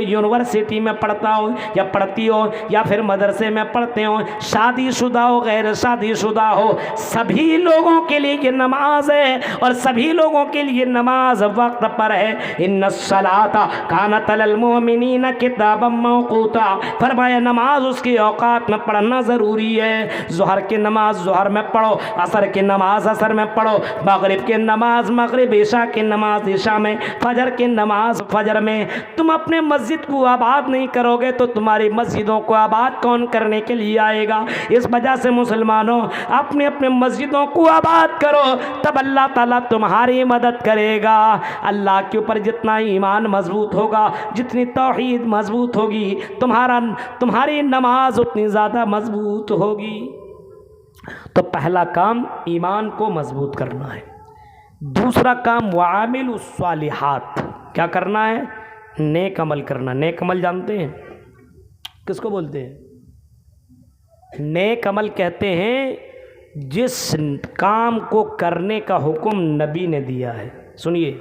A: यूनिवर्सिटी में पढ़ता हो या पढ़ती हो, या फिर मदरसे में पढ़ते हो, शादीशुदा हो गैर शादीशुदा हो, सभी लोगों के लिए ये नमाज है, और सभी लोगों के लिए नमाज वक्त पर है। इन्नस्सलाता कानत अलल मुमिनीना किताबम मौक़ूता, फरमाया नमाज उसकी औकात में पढ़ना ज़रूरी है। ज़ोहर की नमाज ज़ोहर में पढ़ो, असर की नमाज असर में पढ़ो, मगरिब की नमाज मगरिब, इशा की नमाज इशा में, फजर की नमाज फजर में। तुम अपने मस्जिद को आबाद नहीं करोगे तो तुम्हारी मस्जिदों को आबाद कौन करने के लिए आएगा? इस वजह से मुसलमानों, अपने अपने मस्जिदों को आबाद करो, तब अल्लाह ताला तुम्हारी मदद करेगा। अल्लाह के ऊपर जितना ईमान मजबूत होगा, जितनी तौहीद मजबूत होगी, तुम्हारी नमाज उतनी ज़्यादा मजबूत होगी। तो पहला काम ईमान को मजबूत करना है। दूसरा काम वामिलुस सालिहात, क्या करना है? नेक अमल करना। नेक अमल जानते हैं किसको बोलते हैं? नेक अमल कहते हैं जिस काम को करने का हुक्म नबी ने दिया है। सुनिए,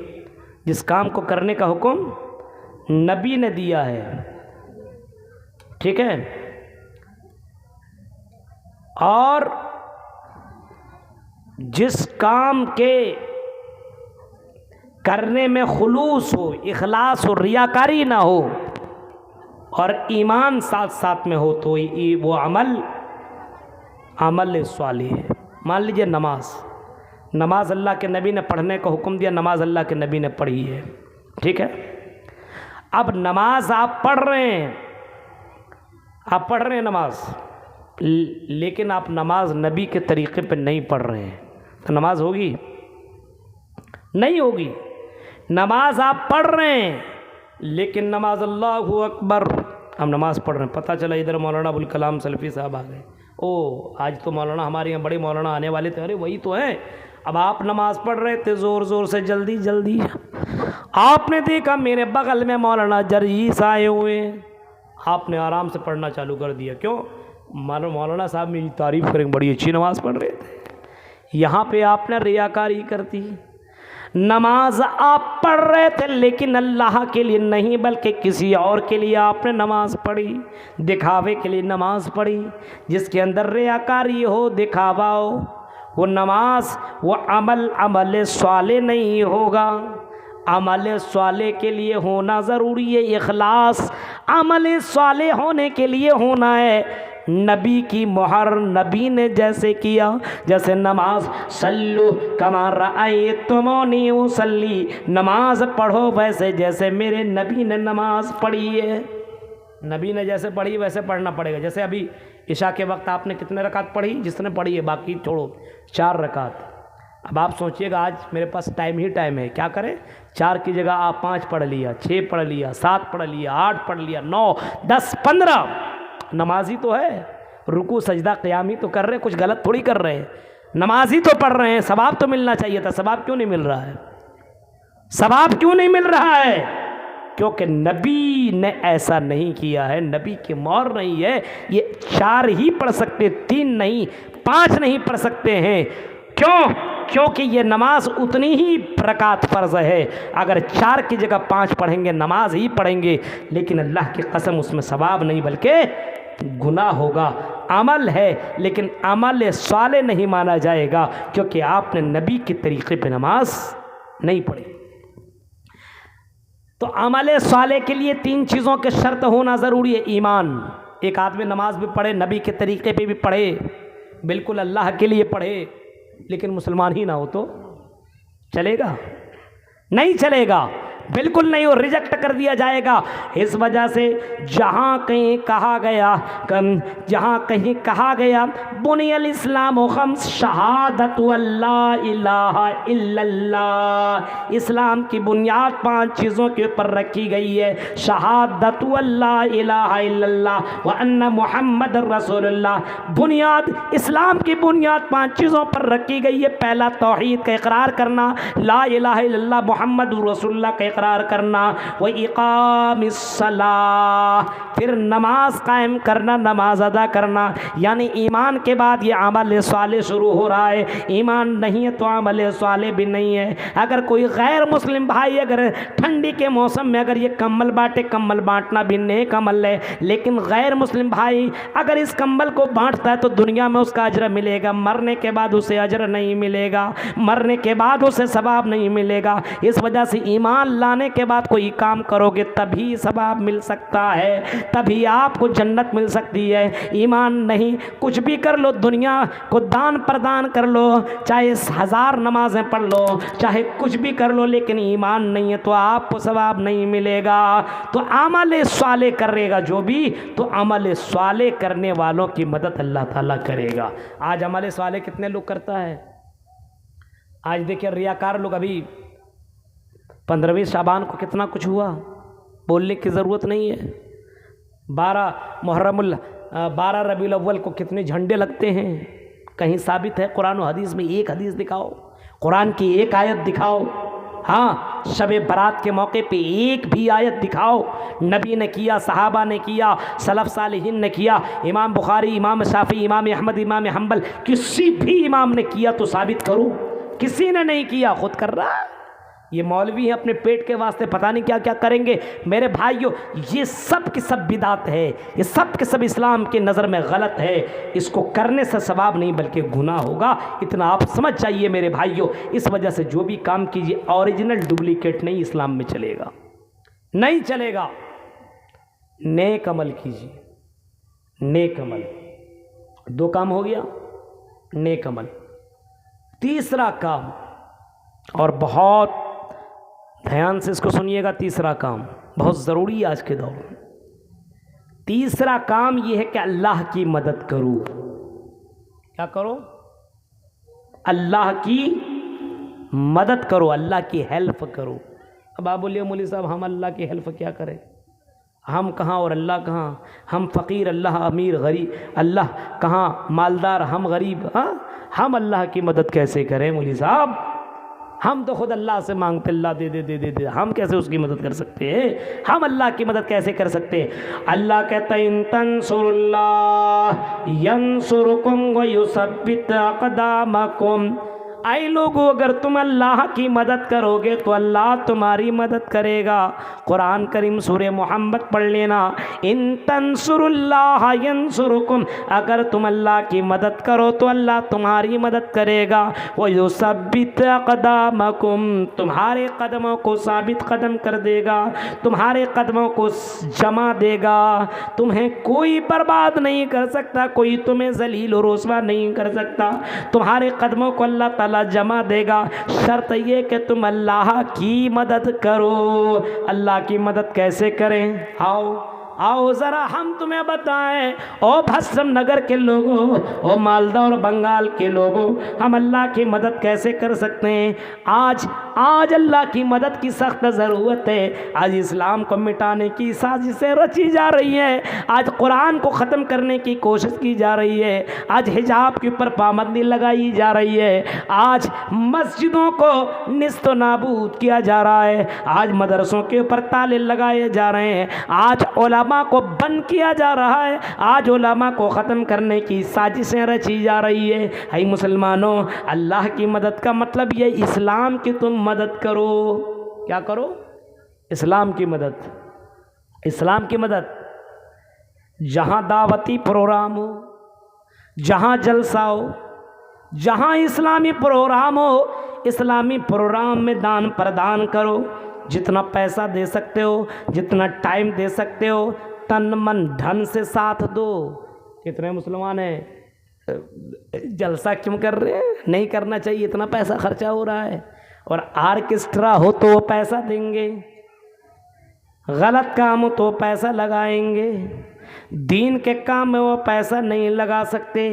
A: जिस काम को करने का हुक्म नबी ने दिया है, ठीक है, और जिस काम के करने में खुलूस हो, इखलास हो, रियाकारी ना हो, और ईमान साथ साथ में हो, तो वो अमल स्वालिह है। मान लीजिए नमाज अल्लाह के नबी ने पढ़ने का हुक्म दिया, नमाज अल्लाह के नबी ने पढ़ी है, ठीक है। अब नमाज आप पढ़ रहे हैं नमाज, लेकिन आप नमाज नबी के तरीक़े पर नहीं पढ़ रहे हैं, तो नमाज होगी? नहीं होगी। नमाज आप पढ़ रहे हैं, लेकिन नमाज अल्लाहु अकबर, हम नमाज पढ़ रहे हैं, पता चला इधर मौलाना अबुल कलाम सल्फ़ी साहब आ गए, ओ आज तो मौलाना हमारे यहाँ बड़े मौलाना आने वाले थे, अरे वही तो हैं। अब आप नमाज पढ़ रहे थे ज़ोर ज़ोर से, जल्दी, आपने देखा मेरे बगल में मौलाना जर्जीस आए हुए, आपने आराम से पढ़ना चालू कर दिया। क्यों? मौलाना साहब मेरी तारीफ़ करेंगे, बड़ी अच्छी नमाज़ पढ़ रहे थे। यहाँ पे आपने रियाकारी कर दी। नमाज आप पढ़ रहे थे, लेकिन अल्लाह के लिए नहीं, बल्कि किसी और के लिए आपने नमाज पढ़ी, दिखावे के लिए नमाज पढ़ी। जिसके अंदर रियाकारी हो, दिखावा हो, वो नमाज, वो अमल स्वाले नहीं होगा। अमल स्वाले के लिए होना ज़रूरी है इखलास, अमल स्वाले होने के लिए होना है नबी की मोहर। नबी ने जैसे किया, जैसे नमाज सल्लु कमा रअयतुमूनी उसल्ली, नमाज पढ़ो वैसे जैसे मेरे नबी ने नमाज पढ़ी है। नबी ने जैसे पढ़ी वैसे पढ़ना पड़ेगा। जैसे अभी इशा के वक्त आपने कितने रकात पढ़ी? जिसने पढ़ी है, बाकी छोड़ो, 4 रकात। अब आप सोचिएगा आज मेरे पास टाइम ही टाइम है, क्या करें? 4 की जगह आप 5 पढ़ लिया, 6 पढ़ लिया, 7 पढ़ लिया, 8 पढ़ लिया, 9, 10, 15। नमाजी तो है, रुकू सजदा क़याम ही तो कर रहे हैं, कुछ गलत थोड़ी कर रहे हैं। नमाजी तो पढ़ रहे हैं, सवाब तो मिलना चाहिए था। सवाब क्यों नहीं मिल रहा है? सवाब क्यों नहीं मिल रहा है? क्योंकि नबी ने ऐसा नहीं किया है, नबी की मोहर नहीं है। ये 4 ही पढ़ सकते, 3 नहीं, 5 नहीं पढ़ सकते हैं। क्यों? क्योंकि ये नमाज उतनी ही रकात फ़र्ज है। अगर 4 की जगह 5 पढ़ेंगे, नमाज ही पढ़ेंगे, लेकिन अल्लाह की कसम उसमें सवाब नहीं बल्कि गुनाह होगा। अमल है लेकिन अमल साले नहीं माना जाएगा, क्योंकि आपने नबी के तरीक़े पे नमाज नहीं पढ़ी। तो अमल साले के लिए 3 चीज़ों के शर्त होना ज़रूरी है। ईमान, एक आदमी नमाज भी पढ़े, नबी के तरीक़े पे भी पढ़े, बिल्कुल अल्लाह के लिए पढ़े, लेकिन मुसलमान ही ना हो तो चलेगा? नहीं चलेगा, बिल्कुल नहीं, हो रिजेक्ट कर दिया जाएगा। इस वजह से जहाँ कहीं कहा गया बुनियल इस्लाम खम्स शहादतु अल्ला इलाहा इल्लल्लाह, इस्लाम की बुनियाद 5 चीज़ों के ऊपर रखी गई है। शहादतु अल्ला इलाहा इल्लल्लाह व अन्ना मुहम्मद रसूलुल्लाह। बुनियाद, इस्लाम की बुनियाद 5 चीज़ों पर रखी गई है। पहला तौहीद का इकरार करना, ला इलाहा इल्लल्लाह मुहम्मद रसूलुल्लाह का इकरार करना, व इकामिस सलाह, फिर नमाज कायम करना, नमाज अदा करना। यानी ईमान के बाद ये अमल साले शुरू हो रहा है। ईमान नहीं है तो अमल साले भी नहीं है। अगर कोई गैर मुस्लिम भाई अगर ठंडी के मौसम में अगर ये कंबल बांटे, कंबल बांटना भी नेक अमल है, लेकिन गैर मुस्लिम भाई अगर इस कंबल को बांटता है तो दुनिया में उसका अजर मिलेगा, मरने के बाद उसे अजर नहीं मिलेगा, मरने के बाद उसे सवाब नहीं मिलेगा। इस वजह से ईमान लाने के बाद कोई काम करोगे तभी सवाब मिल सकता है, तभी आपको जन्नत मिल सकती है। ईमान नहीं, कुछ भी कर लो, दुनिया को दान प्रदान कर लो, चाहे 1000 नमाजें पढ़ लो, चाहे कुछ भी कर लो, लेकिन ईमान नहीं है तो आपको सवाब नहीं मिलेगा। तो अमल साले करेगा जो भी, तो अमल साले करने वालों की मदद अल्लाह ताला करेगा। आज अमल साले कितने लोग करता है? आज देखिए रियाकार लोग, अभी 15वीं शाबान को कितना कुछ हुआ, बोलने की ज़रूरत नहीं है। 12 रबीउल अव्वल को कितने झंडे लगते हैं, कहीं साबित है कुरान और हदीस में? एक हदीस दिखाओ, कुरान की एक आयत दिखाओ। हाँ, शब बारात के मौके पे एक भी आयत दिखाओ। नबी ने किया, सहाबा ने किया, सलफ़ सालिहीन ने किया, इमाम बुखारी, इमाम शाफी, इमाम अहमद, इमाम हम्बल, किसी भी इमाम ने किया तो साबित करो। किसी ने नहीं किया, खुद कर रहा है। ये मौलवी है, अपने पेट के वास्ते पता नहीं क्या क्या करेंगे। मेरे भाइयों, ये सब की सब बिदात है, ये सब के सब इस्लाम के नज़र में गलत है। इसको करने से सवाब नहीं बल्कि गुनाह होगा, इतना आप समझ जाइए मेरे भाइयों। इस वजह से जो भी काम कीजिए ओरिजिनल डुप्लीकेट नहीं इस्लाम में चलेगा, नहीं चलेगा। नेक अमल कीजिए, नेक अमल। 2 काम हो गया, नेक अमल। तीसरा काम, और बहुत ध्यान से इसको सुनिएगा, तीसरा काम बहुत ज़रूरी है आज के दौर में। तीसरा काम ये है कि अल्लाह की मदद करो। क्या करो? अल्लाह की मदद करो, अल्लाह की हेल्प करो। अब आप बोलिए मौलवी साहब हम अल्लाह की हेल्प क्या करें? हम कहाँ और अल्लाह कहाँ? हम फ़कीर, अल्लाह अमीर, गरीब, अल्लाह कहाँ मालदार, हम गरीब। हाँ, हम अल्लाह की मदद कैसे करें मौलवी साहब? हम तो खुद अल्लाह से मांगते, अल्लाह दे दे दे दे दे, हम कैसे उसकी मदद कर सकते हैं? हम अल्लाह की मदद कैसे कर सकते हैं? अल्लाह कहता है इन तंसुरुल्लाह यंसुरुकुम व युसब्बित अक़दामकुम। आई लोगों, अगर तुम अल्लाह की मदद करोगे तो अल्लाह तुम्हारी मदद करेगा। कुरान करीम सूरह मोहम्मद पढ़ लेना, इन तंसुरुल्लाह यंसुरुकुम, अगर तुम अल्लाह की मदद करो तो अल्लाह तुम्हारी मदद करेगा। वो युसब्बित अक़दामकुम, तुम्हारे कदमों को साबित कदम कर देगा, तुम्हारे कदमों को जमा देगा। तुम्हें कोई बर्बाद नहीं कर सकता, कोई तुम्हें जलील और रुसवा नहीं कर सकता, तुम्हारे कदमों को अल्लाह ताला जमा देगा। शर्त ये कि तुम अल्लाह की मदद करो। अल्लाह की मदद कैसे करें? आओ आओ ज़रा हम तुम्हें बताएं, ओ भस्म नगर के लोगों, ओ मालदा और बंगाल के लोगों, हम अल्लाह की मदद कैसे कर सकते हैं। आज आज अल्लाह की मदद की सख्त ज़रूरत है। आज इस्लाम को मिटाने की साजिशें रची जा रही हैं, आज कुरान को ख़त्म करने की कोशिश की जा रही है, आज हिजाब के ऊपर पाबंदी लगाई जा रही है, आज मस्जिदों को निस्त नाबूद किया जा रहा है, आज मदरसों के ऊपर ताले लगाए जा रहे हैं, आज उलमा को बंद किया जा रहा है, आज उलमा को ख़त्म करने की साजिशें रची जा रही है। ऐ मुसलमानों, अल्लाह की मदद का मतलब ये इस्लाम की तुम मदद करो। क्या करो? इस्लाम की मदद। इस्लाम की मदद। जहाँ दावती प्रोग्राम हो, जहाँ जलसा हो, जहाँ इस्लामी प्रोग्राम हो, इस्लामी प्रोग्राम में दान प्रदान करो। जितना पैसा दे सकते हो, जितना टाइम दे सकते हो, तन मन धन से साथ दो। कितने मुसलमान हैं जलसा क्यों कर रहे हैं? नहीं करना चाहिए, इतना पैसा खर्चा हो रहा है। और आर्केस्ट्रा हो तो वो पैसा देंगे, गलत काम हो तो पैसा लगाएंगे, दीन के काम में वो पैसा नहीं लगा सकते।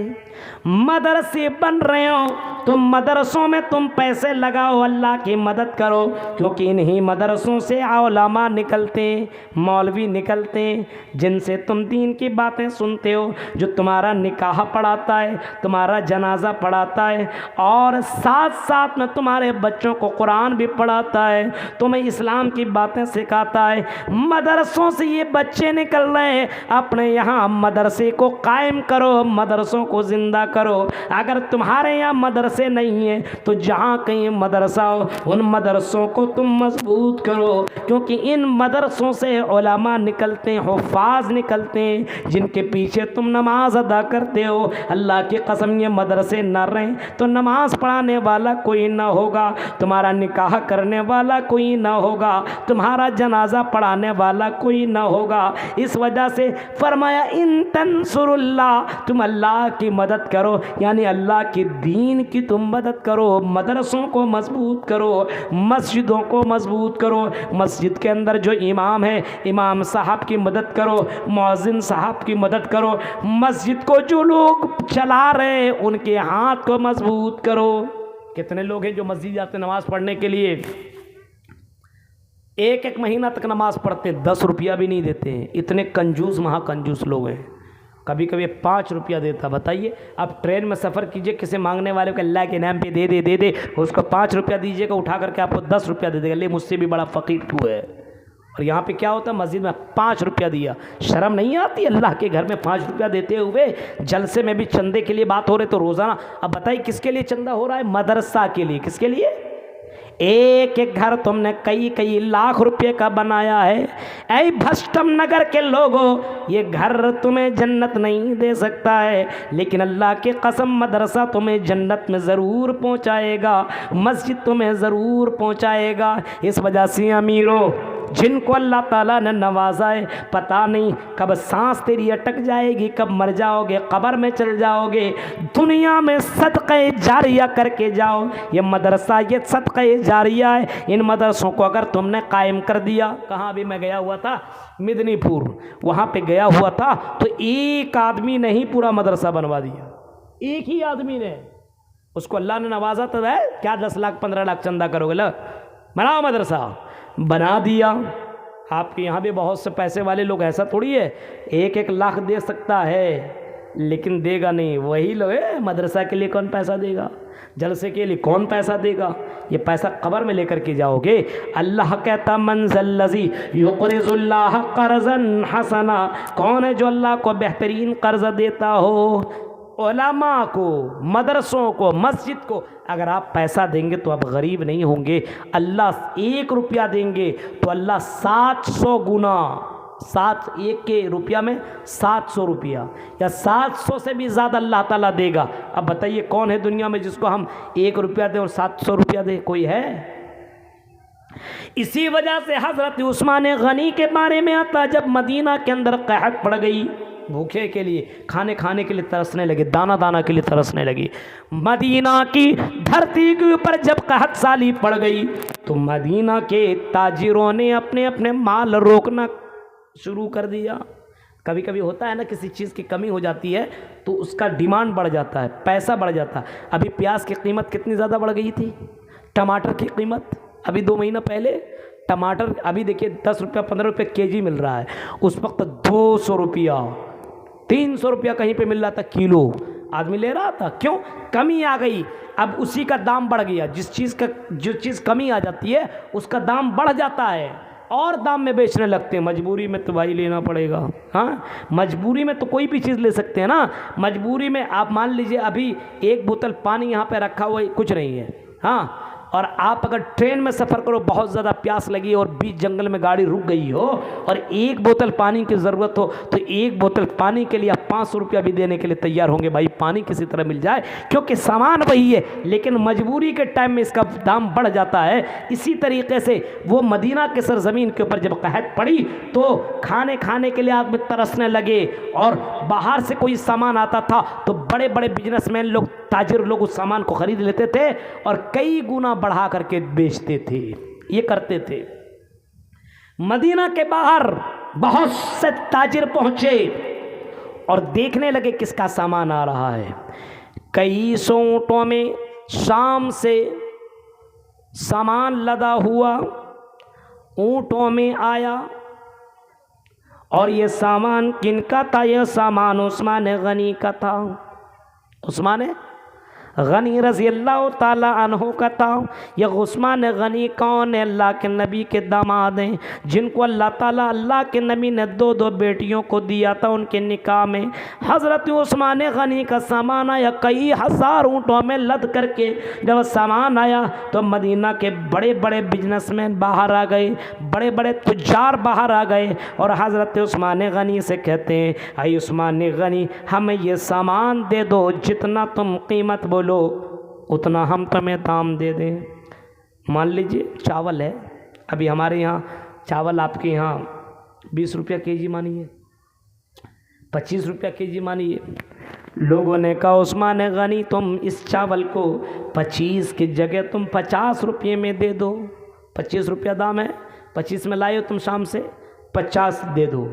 A: मदरसे बन रहे हो तो मदरसों में तुम पैसे लगाओ, अल्लाह की मदद करो, क्योंकि इन्हीं मदरसों से उलमा निकलते हैं, मौलवी निकलते हैं, जिनसे तुम दीन की बातें सुनते हो, जो तुम्हारा निकाह पढ़ाता है, तुम्हारा जनाजा पढ़ाता है, और साथ साथ में तुम्हारे बच्चों को कुरान भी पढ़ाता है, तुम्हें इस्लाम की बातें सिखाता है। मदरसों से ये बच्चे निकल रहे हैं, अपने यहाँ मदरसे को कायम करो, मदरसों को ज़िंदा करो। अगर तुम्हारे यहाँ मदरसे नहीं है तो जहाँ कहीं मदरसा हो, उन मदरसों को तुम मजबूत करो, क्योंकि इन मदरसों से उलमा निकलते हैं, हुफ़ाज़ निकलते हैं, जिनके पीछे तुम नमाज अदा करते हो। अल्लाह की कसम, ये मदरसे न रहें तो नमाज पढ़ाने वाला कोई ना होगा, तुम्हारा निकाह करने वाला कोई ना होगा, तुम्हारा जनाजा पढ़ाने वाला कोई ना होगा। इस वजह से फरमाया इन तंसुरुल्लाह, तुम अल्लाह की मदद करो, यानी अल्लाह के दीन की तुम मदद करो। मदरसों को मजबूत करो, मस्जिदों को मजबूत करो, मस्जिद के अंदर जो इमाम है, इमाम साहब की मदद करो, मुअज्जिन साहब की मदद करो, मस्जिद को जो लोग चला रहे हैं उनके हाथ को मजबूत करो। कितने लोग हैं जो मस्जिद जाते नमाज़ पढ़ने के लिए, एक एक महीना तक नमाज़ पढ़ते, 10 रुपया भी नहीं देते हैं। इतने कंजूस महाकंजूस लोग हैं। कभी कभी 5 रुपया देता। बताइए, आप ट्रेन में सफ़र कीजिए, किसी मांगने वाले को अल्लाह के नाम पे दे दे उसको 5 रुपया दीजिएगा, उठा करके आपको 10 रुपया दे देगा, ले मुझसे भी बड़ा फ़कीर तू है। और यहाँ पे क्या होता है, मस्जिद में 5 रुपया दिया, शर्म नहीं आती अल्लाह के घर में 5 रुपया देते हुए? जलसे में भी चंदे के लिए बात हो रही तो रोज़ाना। अब बताइए किसके लिए चंदा हो रहा है? मदरसा के लिए। किसके लिए? एक एक घर तुमने कई कई लाख रुपए का बनाया है। ऐ भस्टम नगर के लोगों, ये घर तुम्हें जन्नत नहीं दे सकता है, लेकिन अल्लाह के कसम मदरसा तुम्हें जन्नत में ज़रूर पहुंचाएगा, मस्जिद तुम्हें ज़रूर पहुंचाएगा। इस वजह से अमीरों, जिनको अल्लाह ताला ने नवाजा है, पता नहीं कब सांस तेरी अटक जाएगी, कब मर जाओगे, कब्र में चल जाओगे, दुनिया में सदक़े जारिया करके जाओ। ये मदरसा ये सदक़े जारिया है। इन मदरसों को अगर तुमने कायम कर दिया, कहाँ भी मैं गया हुआ था मिदनीपुर, वहाँ पे गया हुआ था, तो एक आदमी ने ही पूरा मदरसा बनवा दिया, एक ही आदमी ने। उसको अल्लाह ने नवाजा तो है, क्या 10 लाख 15 लाख चंदा करोगे? लो बनाओ मदरसा, बना दिया। आपके यहाँ भी बहुत से पैसे वाले लोग, ऐसा थोड़ी है 1-1 लाख दे सकता है, लेकिन देगा नहीं। वही लोग है, मदरसा के लिए कौन पैसा देगा? जलसे के लिए कौन पैसा देगा? ये पैसा कब्र में लेकर के जाओगे। अल्लाह कहता मंज़ल्लज़ी युक़रिज़ुल्लाह क़र्ज़न हसना, कौन है जो अल्लाह को बेहतरीन कर्ज़ देता हो? उलमा को, मदरसों को, मस्जिद को अगर आप पैसा देंगे तो आप गरीब नहीं होंगे। अल्लाह 1 रुपया देंगे तो अल्लाह 700 गुना, 1 के रुपया में 700 रुपया, या 700 से भी ज़्यादा अल्लाह ताला देगा। अब बताइए कौन है दुनिया में जिसको हम 1 रुपया दें और 700 रुपया दें? कोई है? इसी वजह से हज़रत उस्मान गनी के बारे में आता, जब मदीना के अंदर कहत पड़ गई, भूखे के लिए, खाने के लिए तरसने लगे, दाना के लिए तरसने लगी, मदीना की धरती के ऊपर जब कहत साली पड़ गई, तो मदीना के ताजिरों ने अपने अपने माल रोकना शुरू कर दिया। कभी कभी होता है ना, किसी चीज़ की कमी हो जाती है तो उसका डिमांड बढ़ जाता है, पैसा बढ़ जाता है। अभी प्याज की कीमत कितनी ज़्यादा बढ़ गई थी, टमाटर की कीमत अभी 2 महीना पहले टमाटर अभी देखिए 10 रुपया 15 रुपये केजी मिल रहा है, उस वक्त 200 रुपया 300 रुपया कहीं पे मिल रहा था किलो, आदमी ले रहा था। क्यों? कमी आ गई, अब उसी का दाम बढ़ गया। जो चीज़ कमी आ जाती है उसका दाम बढ़ जाता है और दाम में बेचने लगते हैं। मजबूरी में तो भाई लेना पड़ेगा। हाँ, मजबूरी में तो कोई भी चीज़ ले सकते हैं ना। मजबूरी में आप मान लीजिए अभी एक बोतल पानी यहाँ पे रखा हुआ कुछ नहीं है, हाँ, और आप अगर ट्रेन में सफ़र करो, बहुत ज़्यादा प्यास लगी और बीच जंगल में गाड़ी रुक गई हो और एक बोतल पानी की ज़रूरत हो, तो एक बोतल पानी के लिए आप 500 रुपया भी देने के लिए तैयार होंगे, भाई पानी किसी तरह मिल जाए, क्योंकि सामान वही है, लेकिन मजबूरी के टाइम में इसका दाम बढ़ जाता है। इसी तरीके से वो मदीना के सरजमीन के ऊपर जब कहत पड़ी तो खाने के लिए आदमी तरसने लगे और बाहर से कोई सामान आता था तो बड़े बड़े बिजनेसमैन लोग, ताजिर लोग उस सामान को खरीद लेते थे और कई गुना बढ़ा करके बेचते थे। ये करते थे। मदीना के बाहर बहुत से ताजिर पहुंचे और देखने लगे किसका सामान आ रहा है। कई सौ ऊँटों में शाम से सामान लदा हुआ ऊँटों में आया और ये सामान किनका था? यह सामान उस्मान गनी का था। उस्मान गनी रज़ी अल्लाह ताला अन्हु का था। यह उस्मान गनी कौन है? अल्लाह के नबी के दामाद हैं, जिनको अल्लाह ताला अल्लाह के नबी ने 2 बेटियों को दिया था उनके निकाह में। हज़रत उस्मान गनी का सामान आया, कई हज़ार ऊँटों में लद करके जब सामान आया तो मदीना के बड़े बड़े बिजनेसमैन बाहर आ गए, बड़े बड़े तुज्जार बाहर आ गए और हज़रत उस्मान गनी से कहते हैं, आई उस्मान गनी हमें ये सामान दे दो, जितना तुम कीमत बोलो उतना हम तुम्हें दाम दे दें। मान लीजिए चावल है, अभी हमारे यहाँ चावल आपके यहाँ 20 रुपया केजी मानिए, 25 रुपया केजी मानिए। लोगों ने कहा उस्मान गनी तुम इस चावल को 25 की जगह तुम 50 रुपये में दे दो। 25 रुपया दाम है, 25 में लाए हो तुम शाम से, 50 दे दो।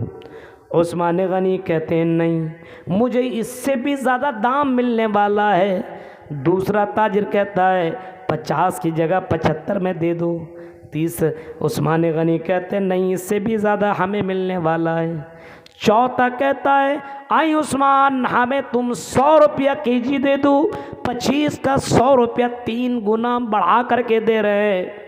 A: उस्मान गनी कहते हैं नहीं, मुझे इससे भी ज़्यादा दाम मिलने वाला है। दूसरा ताजिर कहता है 50 की जगह 75 में दे दो। 30 उस्मान गनी कहते हैं नहीं, इससे भी ज़्यादा हमें मिलने वाला है। चौथा कहता है आई उस्मान हमें तुम 100 रुपया केजी दे दो। 25 का 100 रुपया 3 गुना बढ़ा करके दे रहे हैं।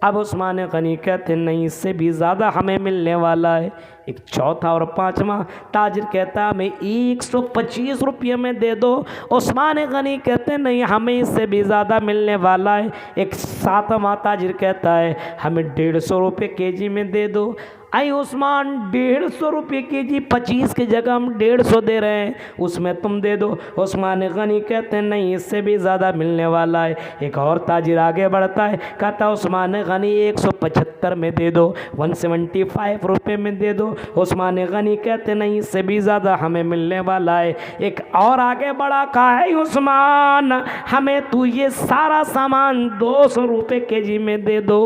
A: अब उस्मान गनी कहते नहीं, इससे भी ज़्यादा हमें मिलने वाला है। एक चौथा और पांचवा ताजिर कहता हमें 125 रुपये में दे दो। उस्मान गनी कहते नहीं, हमें इससे भी ज़्यादा मिलने वाला है। एक सातवां ताजिर कहता है हमें 150 रुपये केजी में दे दो। आई उस्मान 150 रुपये केजी, 25 की जगह हम 150 दे रहे हैं, उसमें तुम दे दो। उस्मान गनी कहते हैं नहीं, इससे भी ज़्यादा मिलने वाला है। एक और ताजिर आगे बढ़ता है, कहता उस्मान गनी 175 में दे दो, 175 रुपये में दे दो। उस्मान गनी कहते नहीं, इससे भी ज़्यादा हमें मिलने वाला है। एक और आगे बढ़ा, कहा है उस्मान हमें तू ये सारा सामान 200 रुपये केजी में दे दो।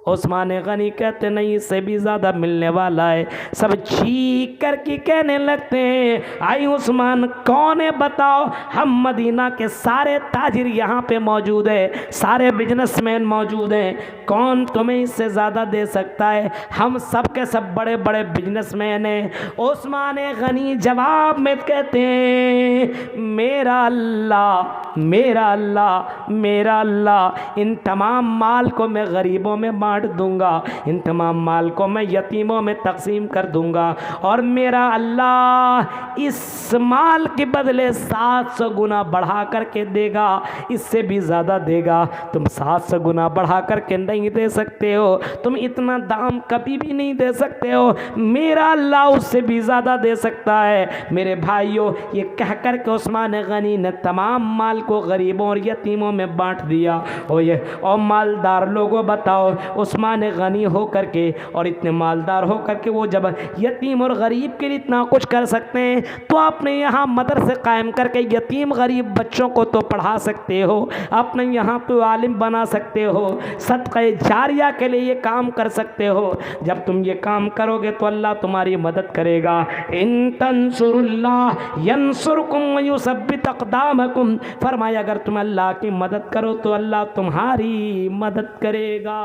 A: उस्मान गनी कहते नहीं, इससे भी ज़्यादा मिलने वाला है। सब चीख करके कहने लगते हैं आई उस्मान कौन है बताओ? हम मदीना के सारे ताजिर यहाँ पे मौजूद है, सारे बिजनेसमैन मौजूद हैं, कौन तुम्हें इससे ज़्यादा दे सकता है? हम सब के सब बड़े बड़े बिजनेसमैन हैं। उस्मान गनी जवाब में कहते हैं मेरा अल्लाह, मेरा अल्लाह, मेरा अल्लाह, इन तमाम माल को मैं गरीबों में बांट दूंगा, इन तमाम माल को मैं यतीमों में तकसीम कर दूंगा, और मेरा अल्लाह इस माल के बदले 700 गुना बढ़ा करके देगा, इससे भी ज़्यादा देगा। तुम 700 गुना बढ़ा करके नहीं दे सकते हो, तुम इतना दाम कभी भी नहीं दे सकते हो, मेरा अल्लाह उससे भी ज़्यादा दे सकता है। मेरे भाइयों, ये कह कर के उस्मान गनी ने तमाम माल को गरीबों और यतीमों में बांट दिया। और मालदार लोगों बताओ उस्मान गनी हो करके और इतने मालदार हो करके वो जब यतीम और गरीब के लिए इतना कुछ कर सकते हैं, तो आपने यहाँ मदरसे कायम करके यतीम गरीब बच्चों को तो पढ़ा सकते हो, अपने यहाँ तो आलिम बना सकते हो, सदक़े जारिया के लिए ये काम कर सकते हो। जब तुम ये काम करोगे तो अल्लाह तुम्हारी मदद करेगा। इन तंसुरुल्लाह यंसुरकुम व युसब्बित अक़दामकुम, फरमाया अगर तुम अल्लाह की मदद करो तो अल्लाह तुम्हारी मदद करेगा।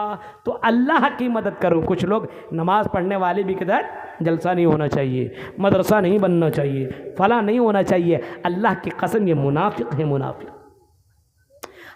A: तो अल्लाह की मदद करो। कुछ लोग नमाज पढ़ने वाले भी कहते हैं जलसा नहीं होना चाहिए, मदरसा नहीं बनना चाहिए, फला नहीं होना चाहिए। अल्लाह की कसम ये मुनाफिक है, मुनाफिक।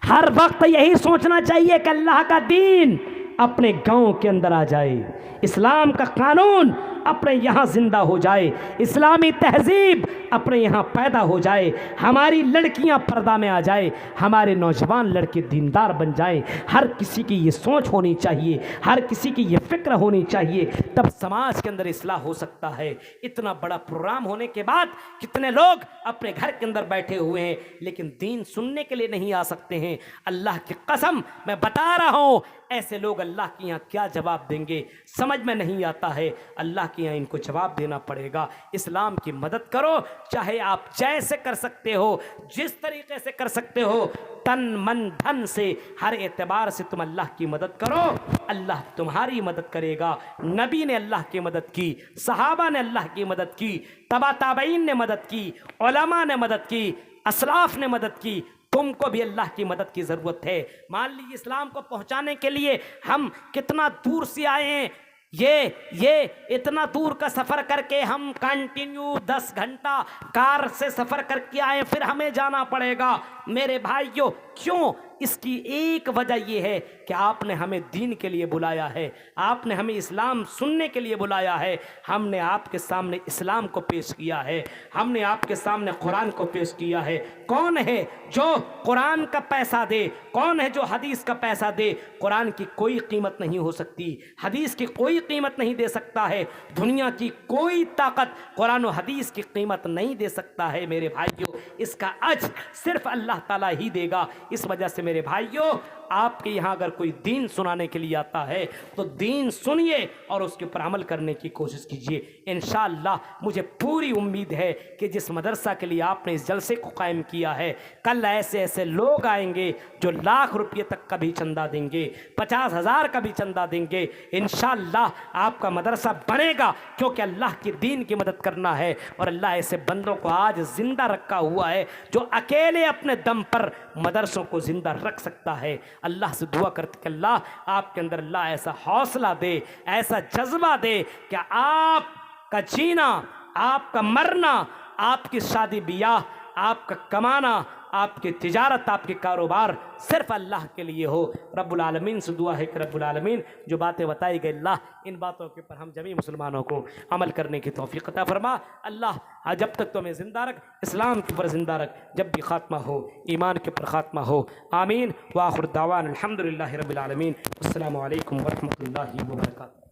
A: हर वक्त यही सोचना चाहिए कि अल्लाह का दीन अपने गांव के अंदर आ जाए, इस्लाम का कानून अपने यहाँ ज़िंदा हो जाए, इस्लामी तहजीब अपने यहाँ पैदा हो जाए, हमारी लड़कियाँ पर्दा में आ जाए, हमारे नौजवान लड़के दीनदार बन जाए। हर किसी की ये सोच होनी चाहिए, हर किसी की ये फ़िक्र होनी चाहिए, तब समाज के अंदर इस्लाह हो सकता है। इतना बड़ा प्रोग्राम होने के बाद कितने लोग अपने घर के अंदर बैठे हुए हैं लेकिन दीन सुनने के लिए नहीं आ सकते हैं। अल्लाह की कसम मैं बता रहा हूँ, ऐसे लोग अल्लाह के यहाँ क्या जवाब देंगे समझ में नहीं आता है। अल्लाह के यहाँ इनको जवाब देना पड़ेगा। इस्लाम की मदद करो, चाहे आप जैसे कर सकते हो, जिस तरीके से कर सकते हो, तन मन धन से, हर एतबार से तुम अल्लाह की मदद करो, अल्लाह तुम्हारी मदद करेगा। नबी ने अल्लाह की मदद की, सहाबा ने अल्लाह की मदद की, तबा ताबईन ने मदद की, उलमा ने मदद की, असलाफ ने मदद की। तुमको भी अल्लाह की मदद की ज़रूरत है। मान लीजिए इस्लाम को पहुंचाने के लिए हम कितना दूर से आए हैं, ये इतना दूर का सफ़र करके हम कंटिन्यू 10 घंटा कार से सफ़र करके आए, फिर हमें जाना पड़ेगा। मेरे भाइयों, क्यों? इसकी एक वजह यह है कि आपने हमें दीन के लिए बुलाया है, आपने हमें इस्लाम सुनने के लिए बुलाया है। हमने आपके सामने इस्लाम को पेश किया है, हमने आपके सामने कुरान को पेश किया है। कौन है जो कुरान का पैसा दे? कौन है जो हदीस का पैसा दे? कुरान की कोई कीमत नहीं हो सकती, हदीस की कोई कीमत नहीं दे सकता है। दुनिया की कोई ताकत कुरान और हदीस की कीमत नहीं दे सकता है। मेरे भाइयों, इसका अज्र सिर्फ अल्लाह ताला ही देगा। इस वजह से मेरे भाइयों, आपके यहाँ अगर कोई दीन सुनाने के लिए आता है तो दीन सुनिए और उसके ऊपर अमल करने की कोशिश कीजिए। इंशाअल्लाह मुझे पूरी उम्मीद है कि जिस मदरसा के लिए आपने इस जलसे को कायम किया है, कल ऐसे ऐसे लोग आएंगे जो लाख रुपये तक का भी चंदा देंगे, 50,000 का भी चंदा देंगे। इंशाअल्लाह आपका मदरसा बनेगा, क्योंकि अल्लाह के दीन की मदद करना है। और अल्लाह ऐसे बंदों को आज ज़िंदा रखा हुआ है जो अकेले अपने दम पर मदरसों को ज़िंदा रख सकता है। अल्लाह से दुआ करते कि अल्लाह आपके अंदर अल्लाह ऐसा हौसला दे, ऐसा जज्बा दे कि आपका जीना, आपका मरना, आपकी शादी ब्याह, आपका कमाना, आपकी तिजारत, आपके कारोबार सिर्फ अल्लाह के लिए हो। रब्बुल आलमीन से दुआ है कि रब्बुल आलमीन जो बातें बताई गई, अल्लाह इन बातों के ऊपर हम जमी मुसलमानों को अमल करने की तौफीक अता फरमा। अल्लाह जब तक तो हमें ज़िंदा रख, इस्लाम के ऊपर ज़िंदा रख, जब भी ख़ात्मा हो ईमान के ऊपर ख़ात्मा हो। आमीन। व आखिर दावान अल्हम्दुलिल्लाहि रब्बिल आलमीन। अस्सलामु अलैकुम व रहमतुल्लाहि व बरकातुहू।